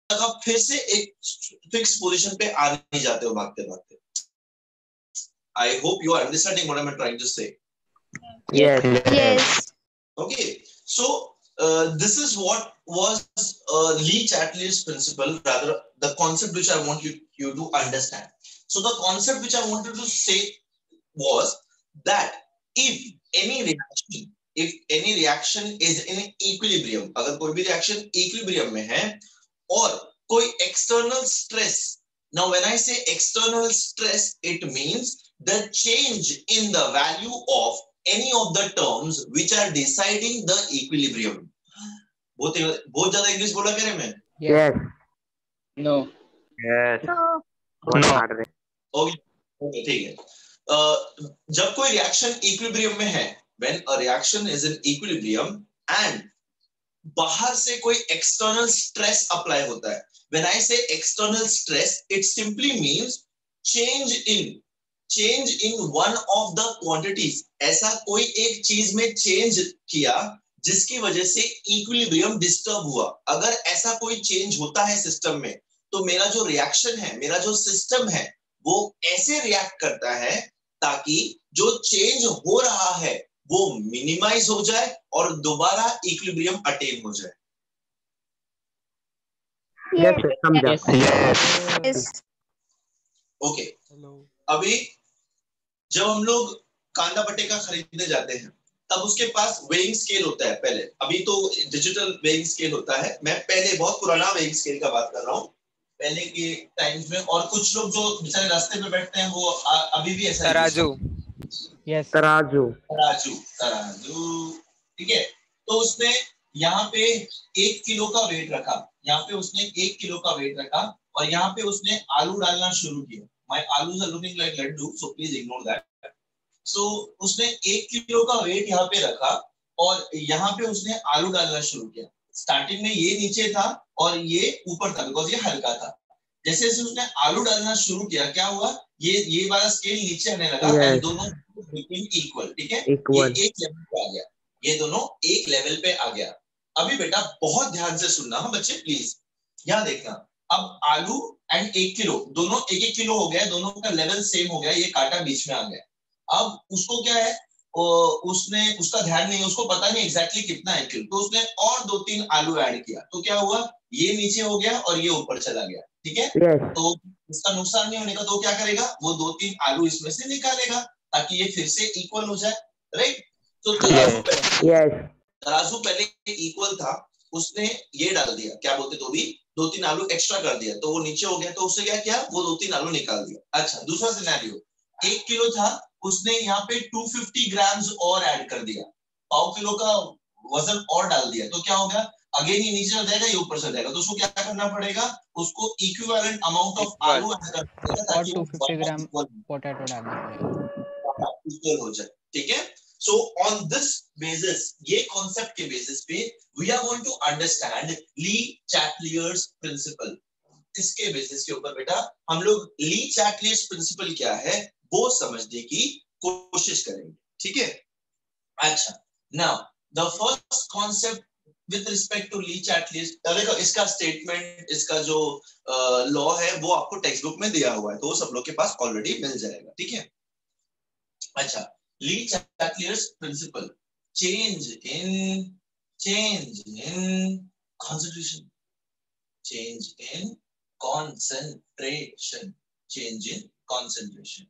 तक आप फिर से एक फिक्स पोजीशन पे आ नहीं जाते हो भागते भागते. I hope you are understanding what I'm trying to say. Yes. Yes. Okay, so this is what was Lee Chatterley's principle, rather the concept which I want you to understand. So the concept which I wanted to say was that if any reaction is in equilibrium, अगर कोई भी reaction equilibrium में है और कोई external stress, now when I say external stress, it means the change in the value of any of the terms which are deciding the equilibrium. बहुत ज्यादा English बोला क्या रे मैं? Yes. No. Yes. No. No. Okay ठीक है. जब कोई रिएक्शन इक्विलिब्रियम में है, when a reaction is in equilibrium and बाहर से कोई एक्सटर्नल स्ट्रेस अप्लाई होता है. When I say external stress, it simply means change in one of the quantities. ऐसा कोई एक चीज में चेंज किया जिसकी वजह से इक्विलिब्रियम डिस्टर्ब हुआ. अगर ऐसा कोई चेंज होता है सिस्टम में, तो मेरा जो रिएक्शन है, मेरा जो सिस्टम है, वो ऐसे रिएक्ट करता है ताकि जो चेंज हो रहा है वो मिनिमाइज हो जाए और दोबारा इक्विलिब्रियम अटेन हो जाए. Yes. समझा. Yes. ओके. अभी जब हम लोग कांदा बटेका खरीदने जाते हैं, तब उसके पास वेइंग स्केल होता है पहले. अभी तो डिजिटल वेइंग स्केल होता है. मैं पहले बहुत पुराना वेइंग स्केल का बात कर रहा हूँ, पहले के टाइम्स में. और कुछ लोग जो बेचारे रास्ते पे बैठते हैं वो अभी भी ऐसा तराजू. Yes. तराजू. ठीक है. तो उसने यहाँ पे 1 किलो का वेट रखा, यहाँ पे उसने 1 किलो का वेट रखा और यहाँ पे उसने आलू डालना शुरू किया. My alus are looking like laddu, so please ignore that. So उसने 1 किलो का वेट यहाँ पे रखा और यहाँ पे उसने आलू डालना शुरू किया. स्टार्टिंग में ये नीचे था और ये ऊपर था, बिकॉज ये हल्का था. जैसे जैसे उसने आलू डालना शुरू किया, क्या हुआ, ये वाला स्केल नीचे आने लगा. Yes. दोनों बिकम इक्वल. ठीक है. Equal. ये एक लेवल पे आ गया, ये दोनों एक लेवल पे आ गया. अभी बेटा बहुत ध्यान से सुनना, हाँ बच्चे प्लीज यहाँ देखना. अब आलू एंड 1 किलो दोनों 1-1 किलो हो गया, दोनों का लेवल सेम हो गया, ये कांटा बीच में आ गया. अब उसको क्या है, उसने उसका ध्यान नहीं, उसको पता नहीं एग्जैक्टली कितना है किलो, तो उसने और 2-3 आलू ऐड किया. तो क्या हुआ, ये नीचे हो गया और ये ऊपर चला गया. ठीक है. Yes. तो उसका नुकसान नहीं होने का, तो क्या करेगा, वो 2-3 आलू इसमें से निकालेगा ताकि ये फिर से इक्वल हो जाए. राइट. तो Yes. तराजू पहले इक्वल था, उसने ये डाल दिया, क्या बोलते, तो भी 2-3 आलू एक्स्ट्रा कर दिया, तो वो नीचे हो गया. तो उससे क्या किया, वो 2-3 आलू निकाल दिया. अच्छा, दूसरा सिनेरियो, 1 किलो था, उसने यहाँ पे 250 ग्राम्स और ऐड कर दिया, 1/2 किलो का वजन और डाल दिया. तो क्या होगा, अगेन ये नीचे चल जाएगा, ये ऊपर चल जाएगा. तो उसको क्या करना पड़ेगा, उसको इक्विवेलेंट अमाउंट ऑफ आलू ऐड करना पड़ेगा और ताकि 250 ग्राम पोटैटो डालना पड़ेगा. इक्वल हो जाए. ठीक है. So on this basis, ये concept के basis पे we are going to understand Lee Chatterley's principle. इसके basis के ऊपर बेटा हम लोग Lee Chatterley's principle क्या है वो समझने की कोशिश करेंगे. ठीक है. अच्छा, now the first concept with respect to Lee Chatterley's, देखो इसका स्टेटमेंट, इसका जो लॉ है वो आपको टेक्स्ट बुक में दिया हुआ है, तो सब लोग के पास ऑलरेडी मिल जाएगा. ठीक है. अच्छा, Lee Chatterley's principle, change in concentration, change in concentration,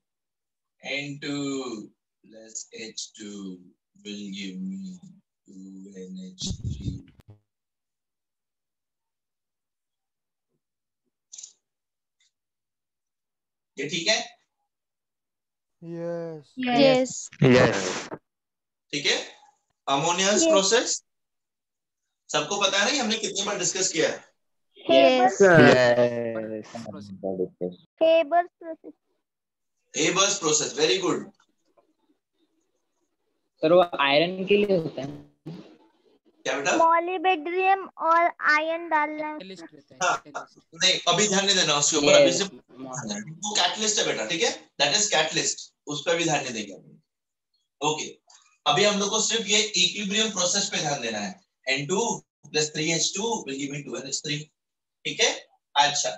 N2 plus H2 will give me 2NH3. ये ठीक है. Yes. ठीक है. अमोनियस प्रोसेस सबको पता है ना, हमने कितनी बार डिस्कस किया है. Yes. Haber's process, very good. Sir वो आयरन के लिए होता है. क्या बेटा, मॉलिबेड्रियम और आयरन डालना है. नहीं अभी ध्यान नहीं देना उसके ऊपर. अभी सिर्फ वो कैटलिस्ट है बेटा. ठीक है, दैट इज कैटलिस्ट, उस पर भी ध्यान नहीं देंगे. ओके, अभी हम लोग को सिर्फ ये इक्विलिब्रियम प्रोसेस पे ध्यान देना है. N2 plus 3H2 will give me 2NH3. ठीक है. अच्छा,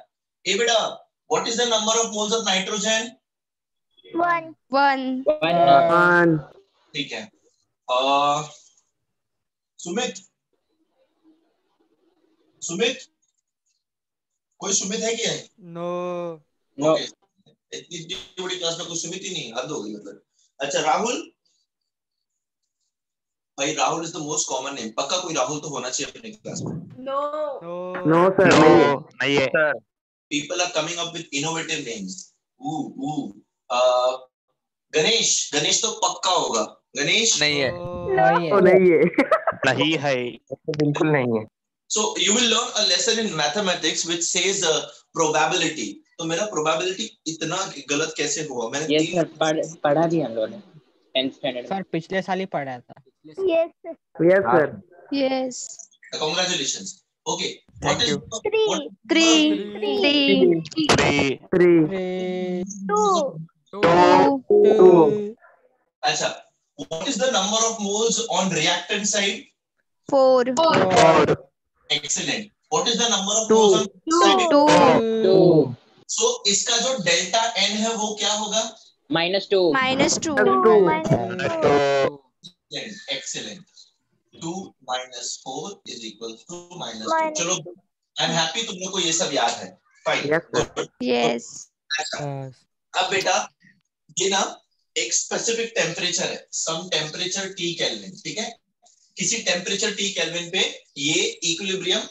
ए बेटा, what is the number of moles of nitrogen? 1. 1. One. ठीक है। सुमित, सुमित, कोई सुमित है क्या? नो। No. ओके, इतनी बड़ी क्लास में कोई सुमित ही नहीं, हद हो गई मतलब। अच्छा राहुल, भाई Rahul is the most common name, पक्का कोई राहुल तो होना चाहिए अपनी क्लास में। नो। No sir, नहीं है। नहीं है sir. People are coming up with innovative names. Ganesh, Ganesh तो पक्का होगा। गणेश, नहीं है, नहीं तो है। नहीं है। नहीं है, बिल्कुल नहीं है। so you will learn a lesson in mathematics which says probability. तो मेरा probability इतना गलत कैसे हुआ? मैंने Yes sir, पढ़ा भी हम लोगों ने 10th स्टैंडर्ड में। सर पिछले साल ही पढ़ा था। Yes. Yes sir. Yes. congratulations. Okay, Thank you. 3. 3 Three. 2. 2. अच्छा, what is the number of moles on reactant side? 4. 4. Excellent. What is the number of Two. moles on side? 2. So इसका जो delta n है वो क्या होगा? -2. -2. Two. Excellent. 2 minus 4 is equal to -2. Minus. चलो, I'm happy तुम लोग को ये सब याद है। Fine. Yes, sir. Good. Yes. अच्छा, अब बेटा ये ना एक स्पेसिफिक टेम्परेचर है, सम टेम्परेचर T केल्विन, ठीक है? किसी टेम्परेचर T केल्विन पे ये इक्विलिब्रियम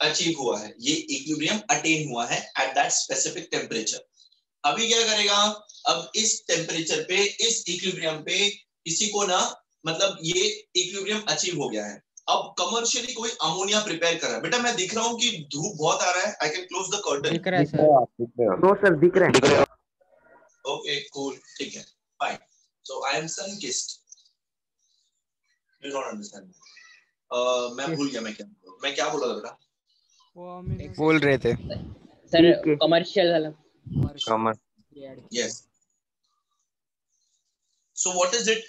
अचीव हुआ है, ये इक्विलिब्रियम अटेन हुआ है एट दैट स्पेसिफिक टेम्परेचर। अभी क्या करेगा? अब इस टेम्परेचर पे, इस इक्विलिब्रियम पे किसी को ना, मतलब ये इक्विलिब्रियम अचीव हो गया है, अब कमर्शियली कोई अमोनिया प्रिपेयर कर रहा है। बेटा मैं दिख रहा हूँ कि धूप बहुत आ रहा है, I can close the curtain. दिख रहा है सर। No sir, दिख रहे हैं। ओके कूल, ठीक है, fine. So I am sun kissed, you don't understand. मैं भूल गया मैं क्या बोला था बेटा? बोल रहे थे सर ठीक है। कमर्शियल वाला। कमर। Yes. So what is it?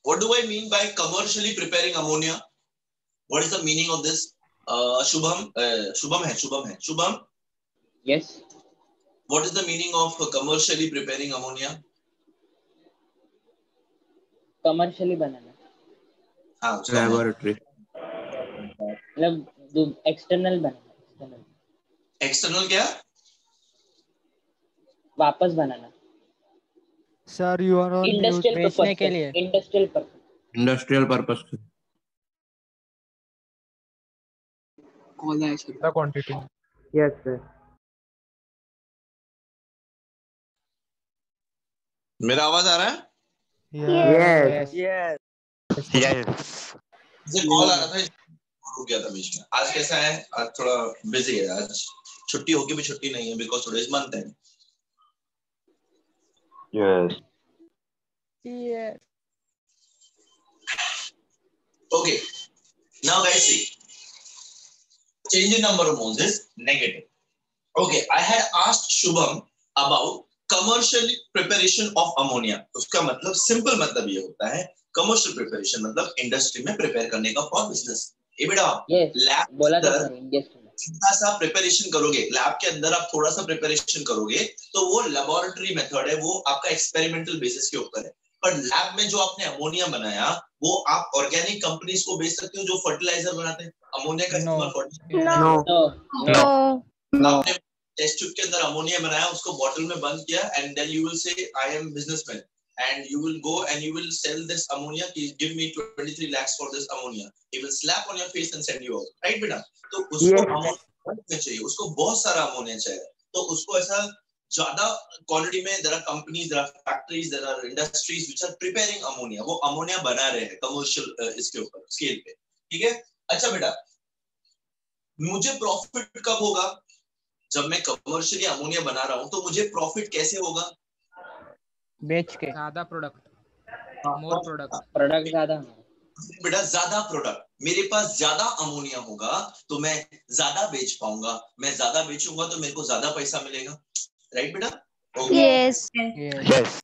What do I mean by commercially preparing ammonia? What is the meaning of this? Shubham है, Shubham. Yes. What is the meaning of commercially preparing ammonia? Commercially बनाना, हाँ, उसका laboratory. मतलब external बनाना, external क्या? वापस बनाना। Sir you are on mute. बेचने के लिए। इंडस्ट्रियल पर्पस के। क्वांटिटी। Yes sir. मेरा आवाज आ रहा है? Yes. यस। मुझे कॉल आ रहा था, रुक गया था बीच में। आज कैसा है? आज थोड़ा बिजी है, आज छुट्टी होगी भी छुट्टी नहीं है because today is month and. Yes. Okay, now guys see, change in number of moles is negative. Okay, I had asked Shubham about commercial preparation of ammonia. उसका मतलब सिंपल मतलब ये होता है, commercial preparation मतलब इंडस्ट्री में prepare करने का फॉर बिजनेस। ये बेटा लैब बोला था सर, थोड़ा सा प्रिपरेशन करोगे, लैब के अंदर आप थोड़ा सा प्रिपरेशन करोगे तो वो लेबोरेटरी मेथड है, वो आपका एक्सपेरिमेंटल बेसिस के ऊपर है। पर लैब में जो आपने अमोनिया बनाया वो आप ऑर्गेनिक कंपनीज को बेच सकते हो जो फर्टिलाइजर बनाते हैं। अमोनिया का इस्तेमाल No. आपने टेस्ट ट्यूब के अंदर अमोनिया बनाया, उसको बॉटल में बंद किया and then you will say I am businessman and you will go and you will sell this ammonia, give me 23 lakhs for this ammonia, he will slap on your face and send you out, right बेटा? तो उसको ammonia चाहिए, उसको बहुत सारा ammonia चाहिए, तो उसको ऐसा ज्यादा क्वांटिटी में there are companies, there are factories, there are industries which are preparing ammonia, वो अमोनिया बना रहे हैं कमर्शियल इसके ऊपर स्केल पे, ठीक है? अच्छा बेटा, मुझे प्रॉफिट कब होगा? जब मैं कमर्शियली अमोनिया बना रहा हूं तो मुझे प्रॉफिट कैसे होगा? बेच के। ज्यादा प्रोडक्ट, मोर प्रोडक्ट ज्यादा। बेटा ज्यादा प्रोडक्ट, मेरे पास ज्यादा अमोनिया होगा तो मैं ज्यादा बेच पाऊंगा, मैं ज्यादा बेचूंगा तो मेरे को ज्यादा पैसा मिलेगा, राइट बेटा? Yes. यस।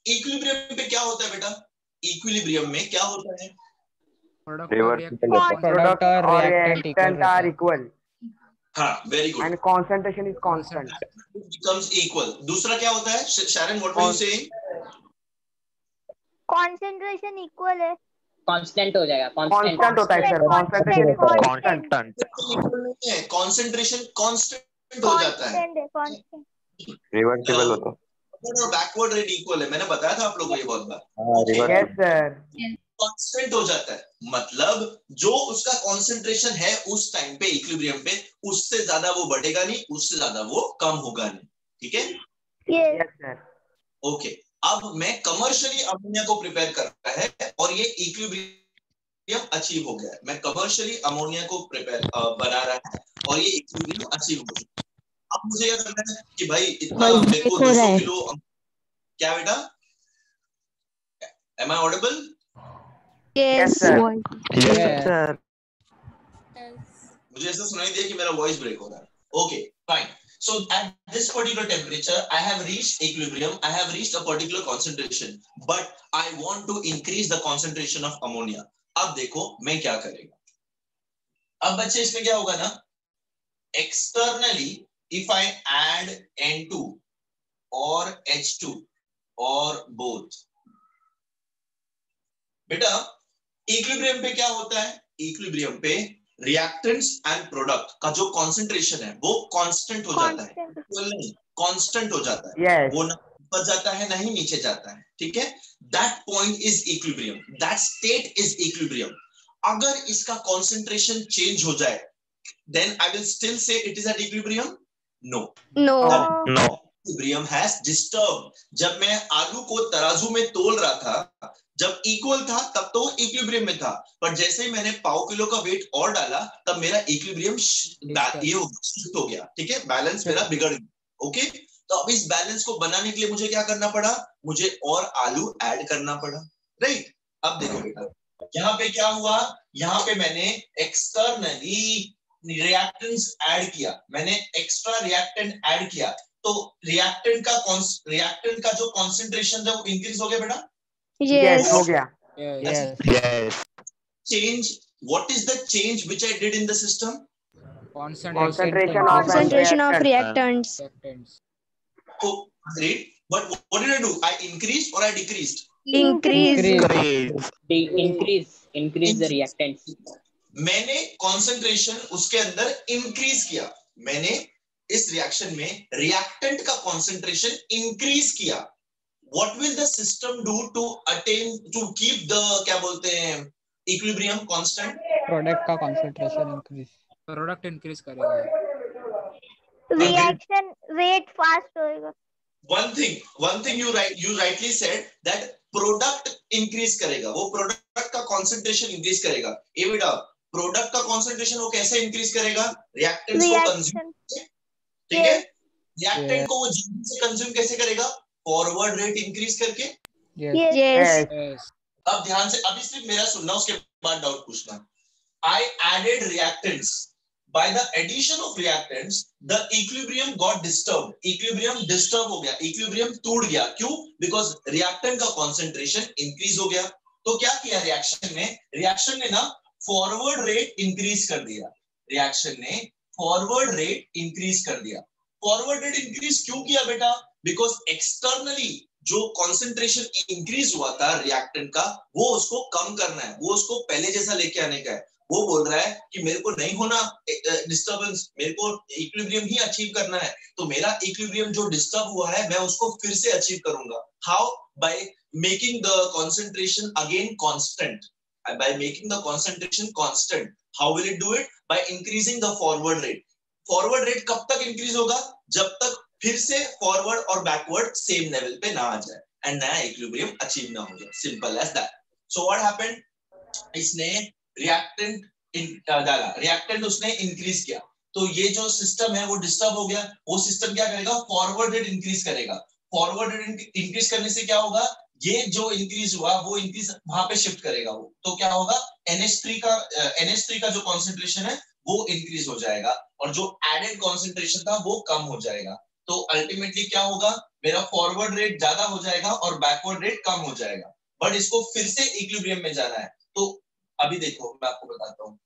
इक्विलिब्रियम पे क्या होता है बेटा? इक्विलिब्रियम में क्या होता है? प्रोडक्ट और प्रोडक्ट और रिएक्टेंट are equal. हाँ, very good, and concentration is constant. becomes equal. दूसरा क्या होता है Sharon, what were you saying? Concentration equal है, कांस्टेंट हो जाएगा, Constant होता है sir, concentration is constant. Constant concentration constant हो जाता है, कांस्टेंट रिवर्सिबल होता और बैकवर्ड रेट इक्वल है, मैंने बताया था आप लोगों को ये बहुत बार, है। Yes sir. कांस्टेंट हो जाता है, मतलब जो उसका कंसंट्रेशन है उस टाइम पे इक्विलिब्रियम पे, उससे ज्यादा वो बढ़ेगा नहीं, उससे ज्यादा वो कम होगा नहीं, ठीक है? Yes sir. ओके, अब मैं कमर्शियली अमोनिया को प्रिपेयर कर रहा है और ये इक्विलिब्रियम अचीव हो गया है, मैं कमर्शियली अमोनिया को प्रिपेयर बना रहा है और ये इक्विलिब्रियम अचीव हो गया। अब मुझे यह करना है कि भाई इतना मेरे को 200 किलो, क्या बेटा, am I audible? Yes Yes. sir. Yes sir. मुझे ऐसा सुनाई दिया कि मेरा वॉइस ब्रेक हो रहा है। Okay fine, so at this particular temperature I have reached equilibrium, I have reached a particular concentration, but I want to increase the concentration of ammonia. अब देखो मैं क्या करेगा, अब बच्चे इसमें क्या होगा ना, externally if I add N2 or H2 or both, बेटा इक्विलिब्रियम पे क्या होता है, इक्विलिब्रियम पे रिएक्टेंट्स एंड प्रोडक्ट का जो कंसंट्रेशन है वो कांस्टेंट हो जाता है, नहीं कांस्टेंट हो जाता है, Yes. वो ना ऊपर जाता है ना ही नीचे जाता है, ठीक है? That point is equilibrium, that state is equilibrium. अगर इसका कंसंट्रेशन चेंज हो जाए then I will still say it is at equilibrium? No, No. No equilibrium has disturb. जब मैं आलू को तराजू में तोल रहा था, जब इक्वल था तब तो इक्विलिब्रियम में था, पर जैसे ही मैंने पाव किलो का वेट और डाला तब मेरा इक्विलिब्रियम ये शिफ्ट हो गया, ठीक है? बैलेंस मेरा बिगड़ गया। ओके, तो अब इस बैलेंस को बनाने के लिए मुझे क्या करना पड़ा, मुझे और आलू ऐड करना पड़ा, राइट? अब देखो बेटा यहाँ पे क्या हुआ, यहाँ पे मैंने एक्सटर्नली रिएक्टेंट्स ऐड किया, मैंने एक्स्ट्रा रिएक्टेंट ऐड किया, तो रिएक्टेंट का जो कंसंट्रेशन था वो इंक्रीज हो गया बेटा। Yes. Yes. हो गया. Yes. Yes Change, what is the change which I did in the system? Concentration of Concentration of reactants. reactants. Oh, great. But what did I do? I increased or I decreased? Increase. increase the reactants. मैंने concentration उसके अंदर increase किया, मैंने इस reaction में reactant का concentration increase किया। What will the system do to attain, to keep the, क्या बोलते हैं, इक्विलिब्रियम कांस्टेंट? प्रोडक्ट का कंसंट्रेशन इंक्रीज, प्रोडक्ट इंक्रीज करेगा, रिएक्शन रेट फास्ट होएगा। one thing you rightly said that product increase करेगा, वो प्रोडक्ट का कंसंट्रेशन इंक्रीज करेगा। ये बेटा प्रोडक्ट का कंसंट्रेशन वो कैसे इंक्रीज करेगा, रिएक्टेंट्स को कंज्यूम, ठीक है? रिएक्टेंट को वो जल्दी से कंज्यूम कैसे करेगा, फॉरवर्ड रेट इंक्रीज करके। Yes. yes, अब ध्यान से, अभी सिर्फ मेरा सुनना, उसके बाद डाउट पूछना। I added reactants. By the addition of reactants, the equilibrium got disturbed. Equilibrium disturb हो गया, equilibrium टूट गया, क्यों? Because reactant का concentration increase हो गया। तो क्या किया रिएक्शन ने? रिएक्शन ने ना फॉरवर्ड रेट इंक्रीज कर दिया, रिएक्शन ने फॉरवर्ड रेट इंक्रीज कर दिया। फॉरवर्ड रेट इंक्रीज क्यों किया बेटा? बिकॉज एक्सटर्नली जो कंसंट्रेशन इंक्रीज हुआ था रिएक्टेंट का, वो उसको कम करना है, वो उसको पहले जैसा लेके आने का है। वो बोल रहा है कि मेरे को नहीं होना डिस्टर्बेंस, मेरे को इक्विलिब्रियम ही अचीव करना है, तो मेरा इक्विलिब्रियम जो डिस्टर्ब हुआ है मैं उसको फिर से अचीव करूंगा। How? By making the concentration again constant, by making the concentration constant. How will it do it? By increasing the forward rate. Forward rate कब तक increase होगा? जब तक फिर से forward और backward same level पे ना आ जाए and नया equilibrium achieve ना हो जाए। Simple as that. So what happened? इसने reactant डाला, reactant उसने increase किया, तो ये जो सिस्टम है वो डिस्टर्ब हो गया। वो सिस्टम क्या करेगा? फॉरवर्ड रेट इंक्रीज करेगा। फॉरवर्ड रेट इंक्रीज करने से क्या होगा? ये जो इंक्रीज हुआ वो इंक्रीज वहां पे शिफ्ट करेगा वो, तो क्या होगा? NH3 का जो कंसंट्रेशन है वो इंक्रीज हो जाएगा और जो एडेड कंसंट्रेशन था वो कम हो जाएगा। तो अल्टीमेटली क्या होगा? मेरा फॉरवर्ड रेट ज्यादा हो जाएगा और बैकवर्ड रेट कम हो जाएगा, बट इसको फिर से इक्विलिब्रियम में जाना है। तो अभी देखो मैं आपको बताता हूँ।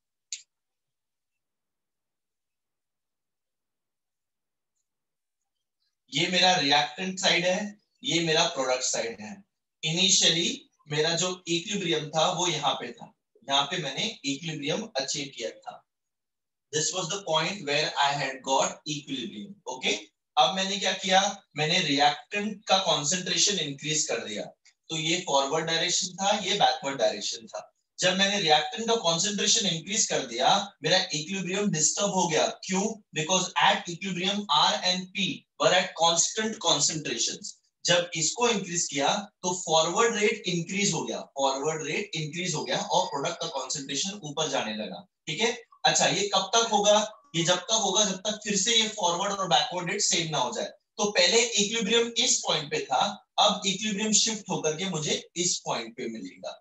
ये मेरा रिएक्टेंट साइड है, ये मेरा प्रोडक्ट साइड है। इनिशियली मेरा जो इक्विलिब्रियम था वो यहाँ पे था, यहाँ पे मैंने इक्विलिब्रियम अचीव किया था। This was the point where I had got equilibrium. Okay? अब मैंने क्या किया, मैंने रिएक्टेंट का कॉन्सेंट्रेशन इंक्रीज कर दिया। तो ये फॉरवर्ड डायरेक्शन था, ये बैकवर्ड डायरेक्शन था। जब मैंने रिएक्टेंट का कॉन्सेंट्रेशन इंक्रीज कर दिया, मेरा इक्विलिब्रियम डिस्टर्ब हो गया। क्यों? Because at equilibrium R and P were at constant concentrations. जब इसको इंक्रीज किया तो फॉरवर्ड रेट इंक्रीज हो गया, फॉरवर्ड रेट इंक्रीज हो गया और प्रोडक्ट का कॉन्सेंट्रेशन ऊपर जाने लगा। ठीक है? अच्छा, ये कब तक होगा? ये जब तक होगा जब तक फिर से ये फॉरवर्ड और बैकवर्ड रेट सेम ना हो जाए। तो पहले इक्विलिब्रियम इस पॉइंट पे था, अब इक्विलिब्रियम शिफ्ट होकर के मुझे इस पॉइंट पे मिलेगा।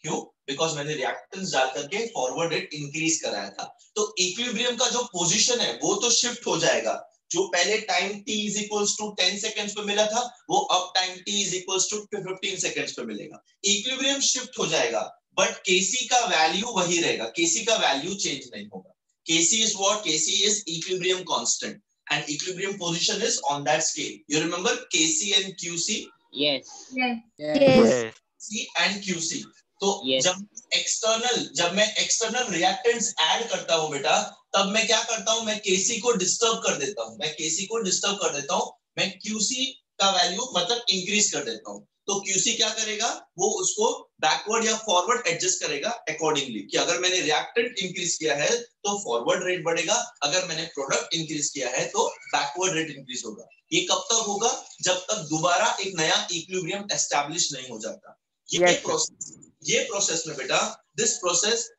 क्यों? बिकॉज मैंने रिएक्टेंस डाल करके फॉरवर्ड रेट इंक्रीज कराया था। तो इक्विलिब्रियम का जो पोजीशन है वो तो शिफ्ट हो जाएगा। जो पहले time t is equals to 10 seconds पे मिला था, वो अब time t is equals to 15 seconds पे मिलेगा। इक्विलिब्रियम शिफ्ट हो जाएगा, बट Kc का वैल्यू वही रहेगा, Kc का वैल्यू चेंज नहीं होगा। Kc is what? Kc is equilibrium constant and equilibrium position is on that scale. You remember Kc and Qc? Yes. Yes. C and QC. तो Yes. जब मैं external reactants add करता हूँ बेटा, तब मैं क्या करता हूँ, मैं Kc को डिस्टर्ब कर देता हूँ, मैं QC का वैल्यू मतलब इंक्रीज कर देता हूँ। तो QC क्या करेगा, वो उसको बैकवर्ड या फॉरवर्ड एडजस्ट करेगा अकॉर्डिंगली, कि अगर मैंने रिएक्टेंट इंक्रीज किया है तो फॉरवर्ड रेट बढ़ेगा, अगर मैंने प्रोडक्ट इंक्रीज किया है तो बैकवर्ड रेट इंक्रीज होगा। ये कब तक होगा? जब तक दोबारा एक नया इक्विलिब्रियम एस्टैब्लिश नहीं हो जाता। ये प्रोसेस में बेटा, this process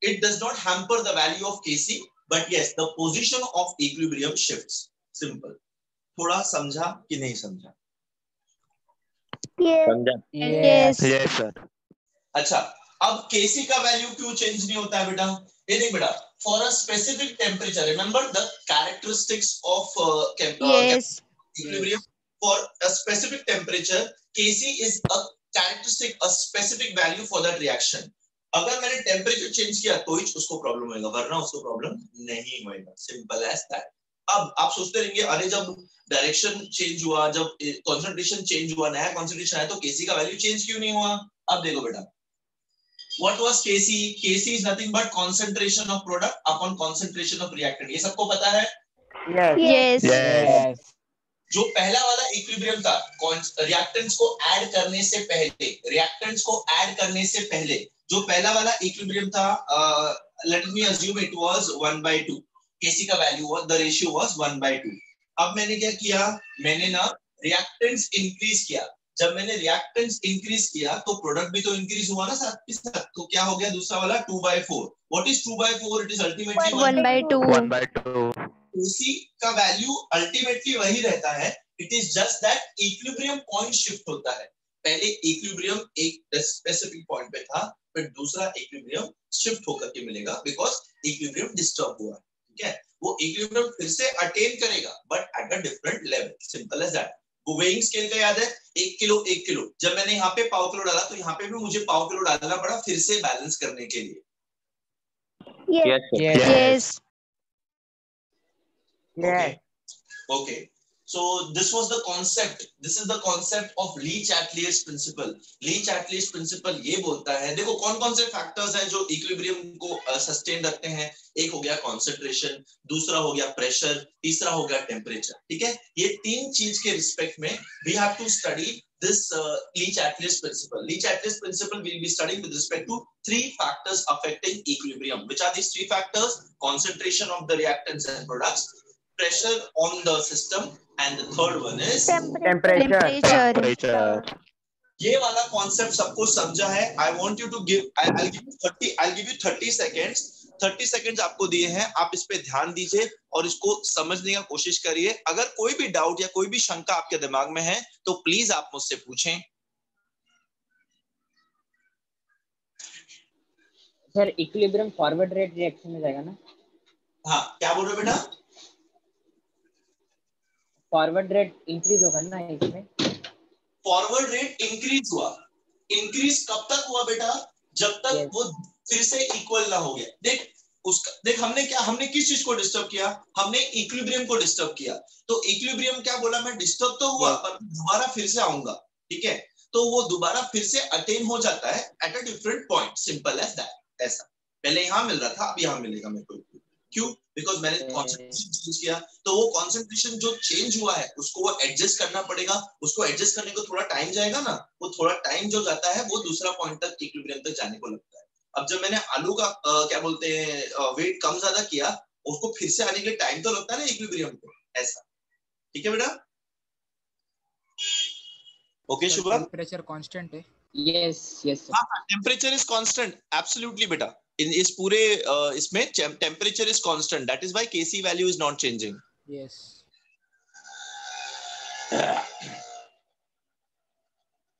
it does not hamper the value of Kc, but yes, the position of equilibrium shifts. Simple. थोड़ा समझा कि नहीं समझा? समझा? Yes. Yes sir. अच्छा, अब Kc का वैल्यू क्यों चेंज नहीं होता है बेटा? ये देख बेटा, for a specific temperature, remember the characteristics of Yes. equilibrium. For a specific temperature, Kc is a characteristic, a specific value for that reaction. अगर मैंने टेम्परेचर चेंज किया तो ही उसको प्रॉब्लम होगा, वरना उसको प्रॉब्लम नहीं होगा। Simple as that. अब आप सोचते रहेंगे, अरे जब डायरेक्शन चेंज हुआ, जब कंसंट्रेशन चेंज हुआ, नया कंसंट्रेशन आया, तो Kc का वैल्यू चेंज क्यों नहीं हुआ? अब देखो बेटा, what was Kc? Kc is nothing but concentration of product upon concentration of reactant. ये सबको पता है? Yes. यस। जो पहला वाला इक्विलिब्रियम था, रिएक्टेंट्स को ऐड करने से पहले, जो पहला वाला इक्विलिब्रियम था, let me assume it was 1/2। Kc का value was, the ratio was 1/2। अब मैंने क्या किया, मैंने ना रिएक्टेंट्स इंक्रीज किया। जब मैंने रिएक्टेंट्स इंक्रीज किया तो प्रोडक्ट भी तो इंक्रीज हुआ ना साथ के साथ। तो क्या हो गया दूसरा वाला 2/4? What is 2/4? It is ultimately 1/2. 1/2। Kc का वैल्यू अल्टीमेटली वही रहता है, it is just that equilibrium point shift होता है। पहले इक्विलिब्रियम एक स्पेसिफिक पॉइंट पे था, फिर दूसरा इक्विलिब्रियम शिफ्ट होकर के मिलेगा, बिकॉज इक्विलिब्रियम डिस्टर्ब हुआ। ठीक है? वो इक्विलिब्रियम फिर से अटेन करेगा, but at a different level. Simple as that. Weighing scale का याद है, 1 किलो 1 किलो। जब मैंने यहाँ पे पाव किलो डाला तो यहाँ पे भी मुझे पाव किलो डालना पड़ा फिर से बैलेंस करने के लिए। Yes. Okay. So this was the concept. This is the concept of Lee-Chatelier principle. Lee-Chatelier principle ये बोलता है, देखो कौन कौन से फैक्टर्स हैं जो इक्विलिब्रियम को सस्टेन रखते हैं। एक हो गया कॉन्सेंट्रेशन, दूसरा हो गया प्रेशर, तीसरा हो गया टेम्परेचर। ठीक है? ये तीन चीज के रिस्पेक्ट में we have to study this Lee-Chatelier principle. Lee-Chatelier principle will be studying with respect to 3 factors affecting equilibrium. Which are these 3 factors? Concentration of the reactants and products, pressure on the system, and the third one is Temperature. ये वाला concept सबको समझा है? I want you to give, I'll give you 30 seconds. 30 seconds आपको दिए हैं, आप इस पे ध्यान दीजिए और इसको समझने का कोशिश करिए। अगर कोई भी डाउट या कोई भी शंका आपके दिमाग में है तो प्लीज आप मुझसे पूछें। Sir equilibrium forward rate reaction में जाएगा ना? हाँ, क्या बोल रहे हो बेटा? फॉरवर्ड रेट इंक्रीज होगा ना इसमें? फॉरवर्ड रेट इंक्रीज हुआ। इंक्रीज कब तक हुआ बेटा? जब तक वो फिर से इक्वल ना हो गया। देख, उसका देख, हमने किस चीज को डिस्टर्ब किया, हमने इक्विलिब्रियम को डिस्टर्ब किया। तो इक्विलिब्रियम क्या बोला मैं, डिस्टर्ब तो हुआ पर दोबारा फिर से आऊंगा, ठीक है। तो वो दोबारा फिर से अटेन हो जाता है at a different point, simple as that. ऐसा पहले यहाँ मिल रहा था, अब यहाँ मिलेगा मेरे को। क्यों? बिकॉज मैंने कॉन्सेंट्रेशन चेंज किया। तो वो कॉन्सेंट्रेशन जो चेंज हुआ है उसको वो एडजस्ट करना पड़ेगा। उसको एडजस्ट करने को थोड़ा टाइम जाएगा ना, वो थोड़ा टाइम जो जाता है वो दूसरा पॉइंट तक, इक्विलिब्रियम तक जाने को लगता है। अब जब मैंने आलू का क्या बोलते हैं वेट कम ज्यादा किया, उसको फिर से आने के लिए टाइम तो लगता है ना इक्विलिब्रियम को, ऐसा। ठीक है बेटा? ओके शुभम? टेम्परेचर कांस्टेंट है? Yes yes sir. हाँ, टेम्परेचर इज कांस्टेंट, एब्सोल्युटली बेटा। इस पूरे इसमें temperature is constant, that is why KC value is not changing. Yes.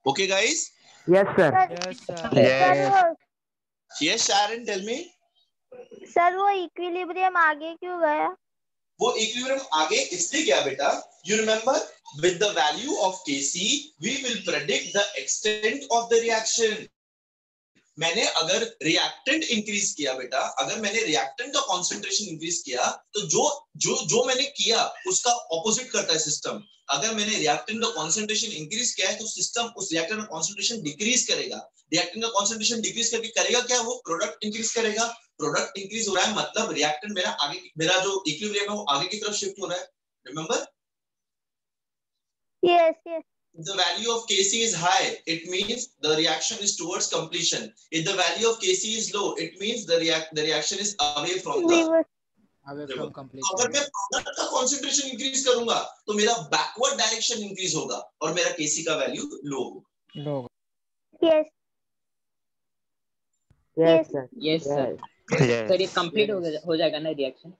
Okay guys? Yes, sir. Yes, sir. Sir yes Sharan, tell me. वो equilibrium आगे क्यों गया? वो इक्विलिब्रियम आगे इसलिए गया बेटा, you remember with the value of Kc we will predict the extent of the reaction। मैंने अगर रिएक्टेंट इंक्रीज किया बेटा, अगर मैंने रिएक्टेंट का कंसंट्रेशन इंक्रीज किया, तो जो जो जो मैंने किया उसका ऑपोजिट करता है सिस्टम। अगर मैंने रिएक्टेंट का कंसंट्रेशन इंक्रीज किया है तो सिस्टम उस रिएक्टेंट का कंसंट्रेशन डिक्रीज करेगा। रिएक्टेंट का कंसंट्रेशन डिक्रीज करके करेगा क्या, वो प्रोडक्ट इंक्रीज करेगा। प्रोडक्ट इंक्रीज हो रहा है मतलब रिएक्टेंट मेरा आगे, मेरा जो इक्विलिब्रियम है वो आगे की तरफ शिफ्ट हो रहा है। Remember? Yes yes. If the value of Kc is high, it means the reaction is towards completion. If the value of Kc is low, it means the reaction is away from the away from अगर completion. मैं product का concentration increase करूंगा तो मेरा backward direction increase होगा और मेरा Kc का वैल्यू लो होगा। Logo. Yes Yes, sir. Yes sir. Yes. Sir ये कंप्लीट हो जाएगा ना रिएक्शन?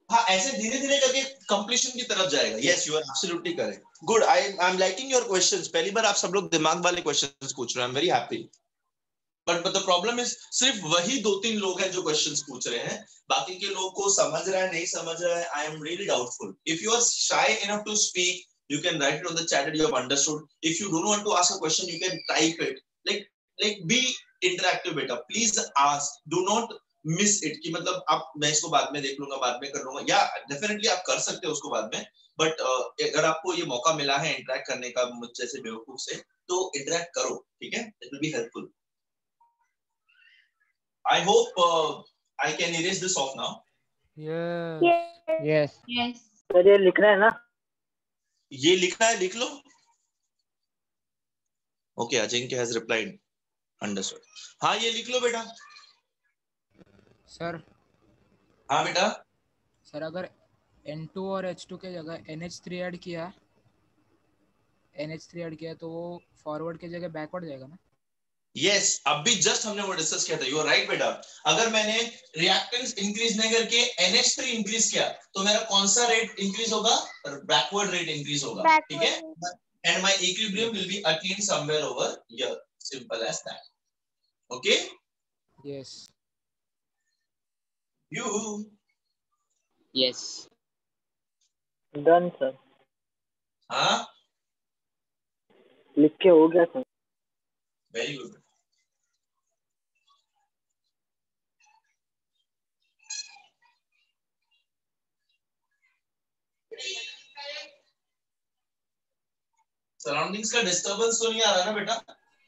हाँ, ऐसे धीरे धीरे करके कंप्लीशन की तरफ जाएगा। Yes you are absolutely correct. Good, I am liking your questions. पहली बार आप सब लोग दिमाग वाले क्वेश्चंस पूछ रहे हैं, I am very happy. But the problem is सिर्फ वही 2-3 लोग हैं जो क्वेश्चंस पूछ रहे हैं, बाकी के लोग को समझ रहा है नहीं समझ रहा है, I am really doubtful. If you are shy enough to speak, you can write it on the chat that you have understood. If you don't want to ask a question, you can type it. Like be interactive beta, please ask, do not miss it कि मतलब आप मैं इसको बाद में देख लूंगा, बाद में कर लूंगा, या डेफिनेटली आप कर सकते हो उसको बाद में, बट अगर आपको ये मौका मिला है इंटरेक्ट करने का मुझ जैसे बेवकूफ से, तो इंटरेक्ट करो, ठीक है? It will be helpful. I hope I can erase this off now. Yes. Yes. Sir ये लिखना है ना? ये लिखना है, लिख लो। Okay, Ajinkya has replied, understood. हाँ ये लिख लो बेटा। सर हाँ बेटा। सर अगर N2 और H2 के जगह NH3 ऐड किया, तो वो फॉरवर्ड के जगह बैकवर्ड जाएगा ना? यस, अब भी जस्ट हमने वो डिस्कस किया था। यू आर राइट बेटा। अगर मैंने रिएक्टेंस इंक्रीज नहीं करके NH3 इंक्रीज किया तो मेरा कौन सा रेट इंक्रीज होगा? बैकवर्ड रेट इंक्रीज होगा, ठीक है? And my equilibrium will be attained somewhere over here, simple as that. Okay? Yes. You yes done sir. हाँ लिख के हो गया सर। Very good. सराउंडिंग्स का डिस्टर्बेंस तो नहीं आ रहा ना बेटा?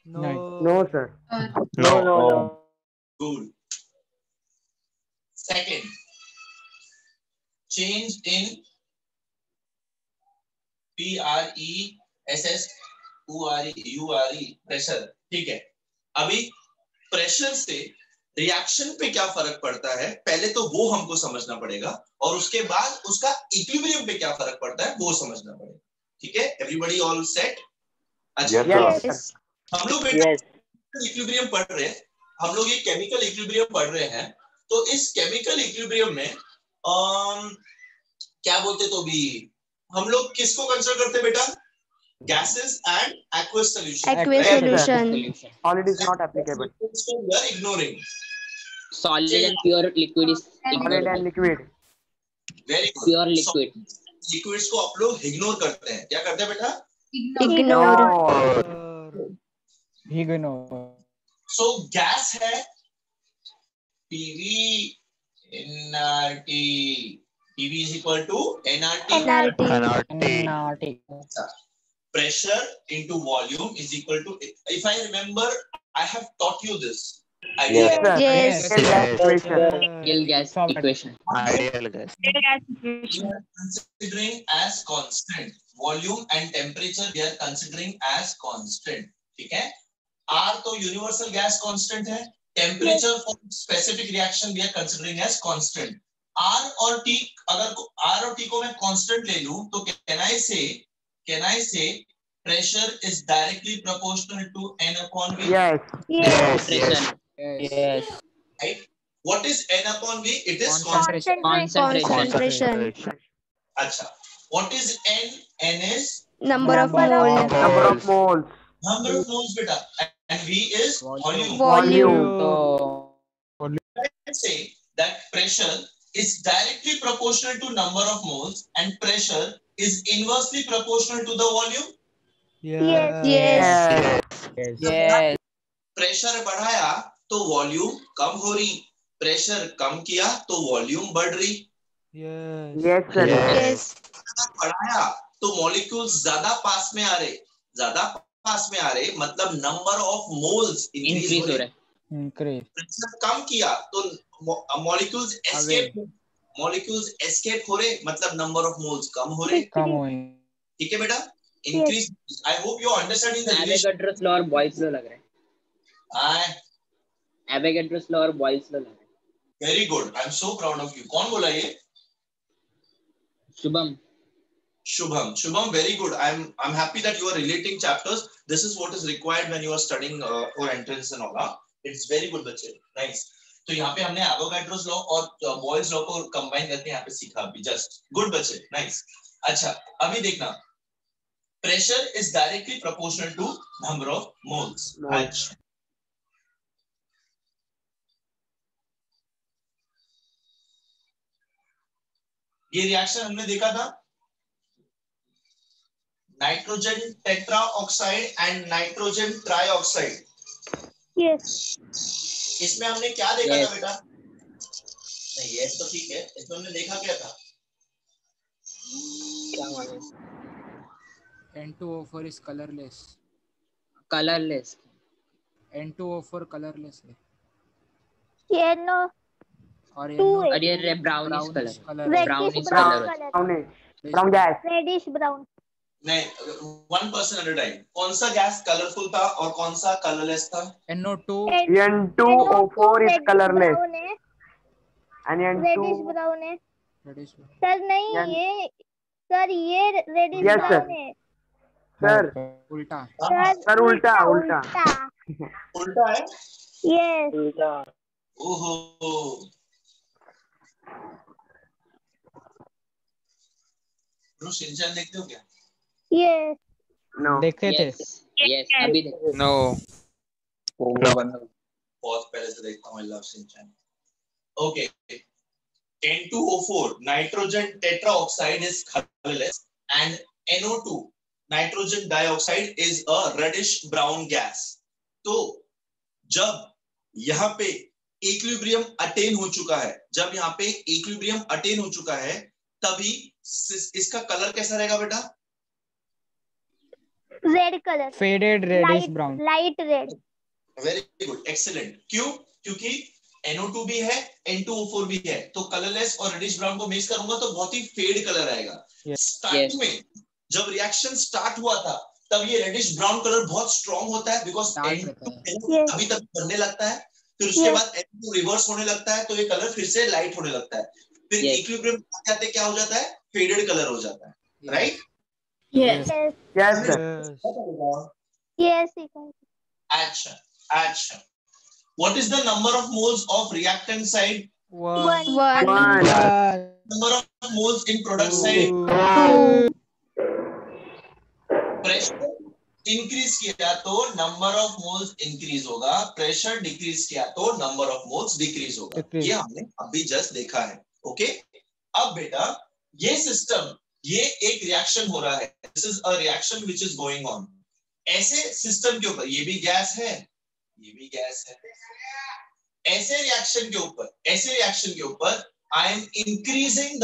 No. No, sir. No. Good. Second, change in PRESSURE pressure, ठीक है? अभी प्रेशर से रिएक्शन पे क्या फर्क पड़ता है पहले तो वो हमको समझना पड़ेगा, और उसके बाद उसका इक्विलिब्रियम पे क्या फर्क पड़ता है वो समझना पड़ेगा, ठीक है? Everybody all set? अच्छा, Yes. हम लोग बेटा इक्विलिब्रियम पढ़ रहे हैं, हम लोग ये केमिकल इक्विलिब्रियम पढ़ रहे हैं। तो इस केमिकल इक्विलिब्रियम में क्या बोलते तो भी हम लोग किसको कंसीडर करते हैं बेटा? Gases and aqueous solution. Aqueous solution. Solid is not applicable. We are ignoring. Solid and pure liquid is Solid and liquid. Very good. pure liquid. Liquids को आप लोग इग्नोर करते हैं। क्या करते हैं बेटा? Ignore. Ignore. सो गैस है PV nRT. PV is equal to nRT. NRT. Pressure into volume is equal to, if I remember, I have taught you this. Yes, sir. Yes. Ideal gas equation. Ideal gas equation. Ideal gas. We are considering as constant. Volume and temperature we are considering as constant. ठीक है? R तो universal gas constant है. Temperature for specific reaction we are considering as constant. R और T, अगर R और T को मैं constant ले लूं, तो can I say pressure is directly proportional to N upon V? Yes. Concentration. Yes. Right? What is N upon V? It is Concentration. Concentration. Acha. What is N? N is Number of moles. Number of moles. number of moles, beta. And V is volume. Volume. So Let's say that pressure is directly proportional to number of moles and pressure is inversely proportional to the volume. Yes. Yes. yes. Pressure बढ़ाया तो volume कम हो रही, pressure कम किया तो volume बढ़ रही. Yes. Yes, sir. Yes. बढ़ाया तो मॉलिक्यूल्स ज्यादा पास में आ रहे, मतलब नंबर ऑफ मोल्स इंक्रीज हो रहे. Increase. प्रेशर कम किया तो मॉलिक्यूल्स एस्केप हो रहे, मतलब नंबर ऑफ मोल्स कम हो रहे. Come on. ठीक है बेटा. Increase. I hope you understanding the relation. Avogadro's law और बॉयल्स लॉ लग रहा है. एवोगाड्रोस लॉ और बॉयल्स लॉ लग रहा है. Very good. I am so proud of you. कौन बोला ये? Shubham, very good. I'm happy that you are relating chapters. This is what is required when you are studying for entrance and all. It's very good, बच्चे. Nice. तो यहाँ पे हमने Avogadro's law और Boyle's law को combine करके यहाँ पे सीखा अभी जस्ट. गुड बच्चे. नाइस. अच्छा, अभी देखना. Pressure is directly proportional to number of moles. अच्छा, ये रिएक्शन हमने देखा था, nitrogen tetra oxide and nitrogen trioxide. इसमें हमने क्या देखा था बेटा? नहीं, ये तो ठीक है. इसमें हमने देखा क्या था? N2O4 is colorless. N2O4 colorless है. और ये brownish color. Reddish brown color. Brown gas. Reddish brown. नहीं, 1% at a time. कौन सा गैस कलरफुल था और कौन सा कलरलेस था? NO2. N2O4 is colorless. And Reddish N2. brown है. Reddish brown. सर नहीं, ये reddish Yes, sir. brown है. Sir. उल्टा. Sir, उल्टा. उल्टा है? Yes. ओहो. ब्रो शिनचैन देखते हो क्या? Yes. No. देखे थे. Yes, अभी देखो. No. बहुत पहले से देखता हूँ. I love Shinchan. Okay. N2O4 nitrogen tetraoxide is colorless and NO2 nitrogen dioxide is a reddish brown gas. तो जब यहाँ पे इक्विलिब्रियम अटेन हो चुका है, तभी इसका कलर कैसा रहेगा बेटा? Red color. Faded reddish brown. Light red. Very good, excellent. क्यों? क्योंकि NO2 भी है, N2O4 भी है, तो कलरलेस और रेडिश ब्राउन को मिक्स करूंगा तो बहुत ही फेड कलर आएगा. स्टार्टिंग में जब रिएक्शन स्टार्ट हुआ था तब ये रेडिश ब्राउन कलर बहुत स्ट्रांग होता है, बिकॉज N2 अभी तक बनने लगता है, फिर उसके बाद N2 रिवर्स होने लगता है, तो ये कलर फिर से लाइट होने लगता है, फिर इक्विलिब्रियम आते क्या हो जाता है? फेडेड कलर हो जाता है. Right? Yes. Yes, sir. Yes. अच्छा. What is the number of moles of reactant side? One. Number of moles in product side? Pressure increase किया तो number of moles increase होगा, pressure decrease किया तो number of moles decrease होगा. ये हमने अभी just देखा है. ओके. अब बेटा ये सिस्टम, ये एक रिएक्शन हो रहा है. This is a reaction which is going on. ऐसे सिस्टम के ऊपर ये भी गैस है, ये भी गैस है. ऐसे रिएक्शन के ऊपर I am increasing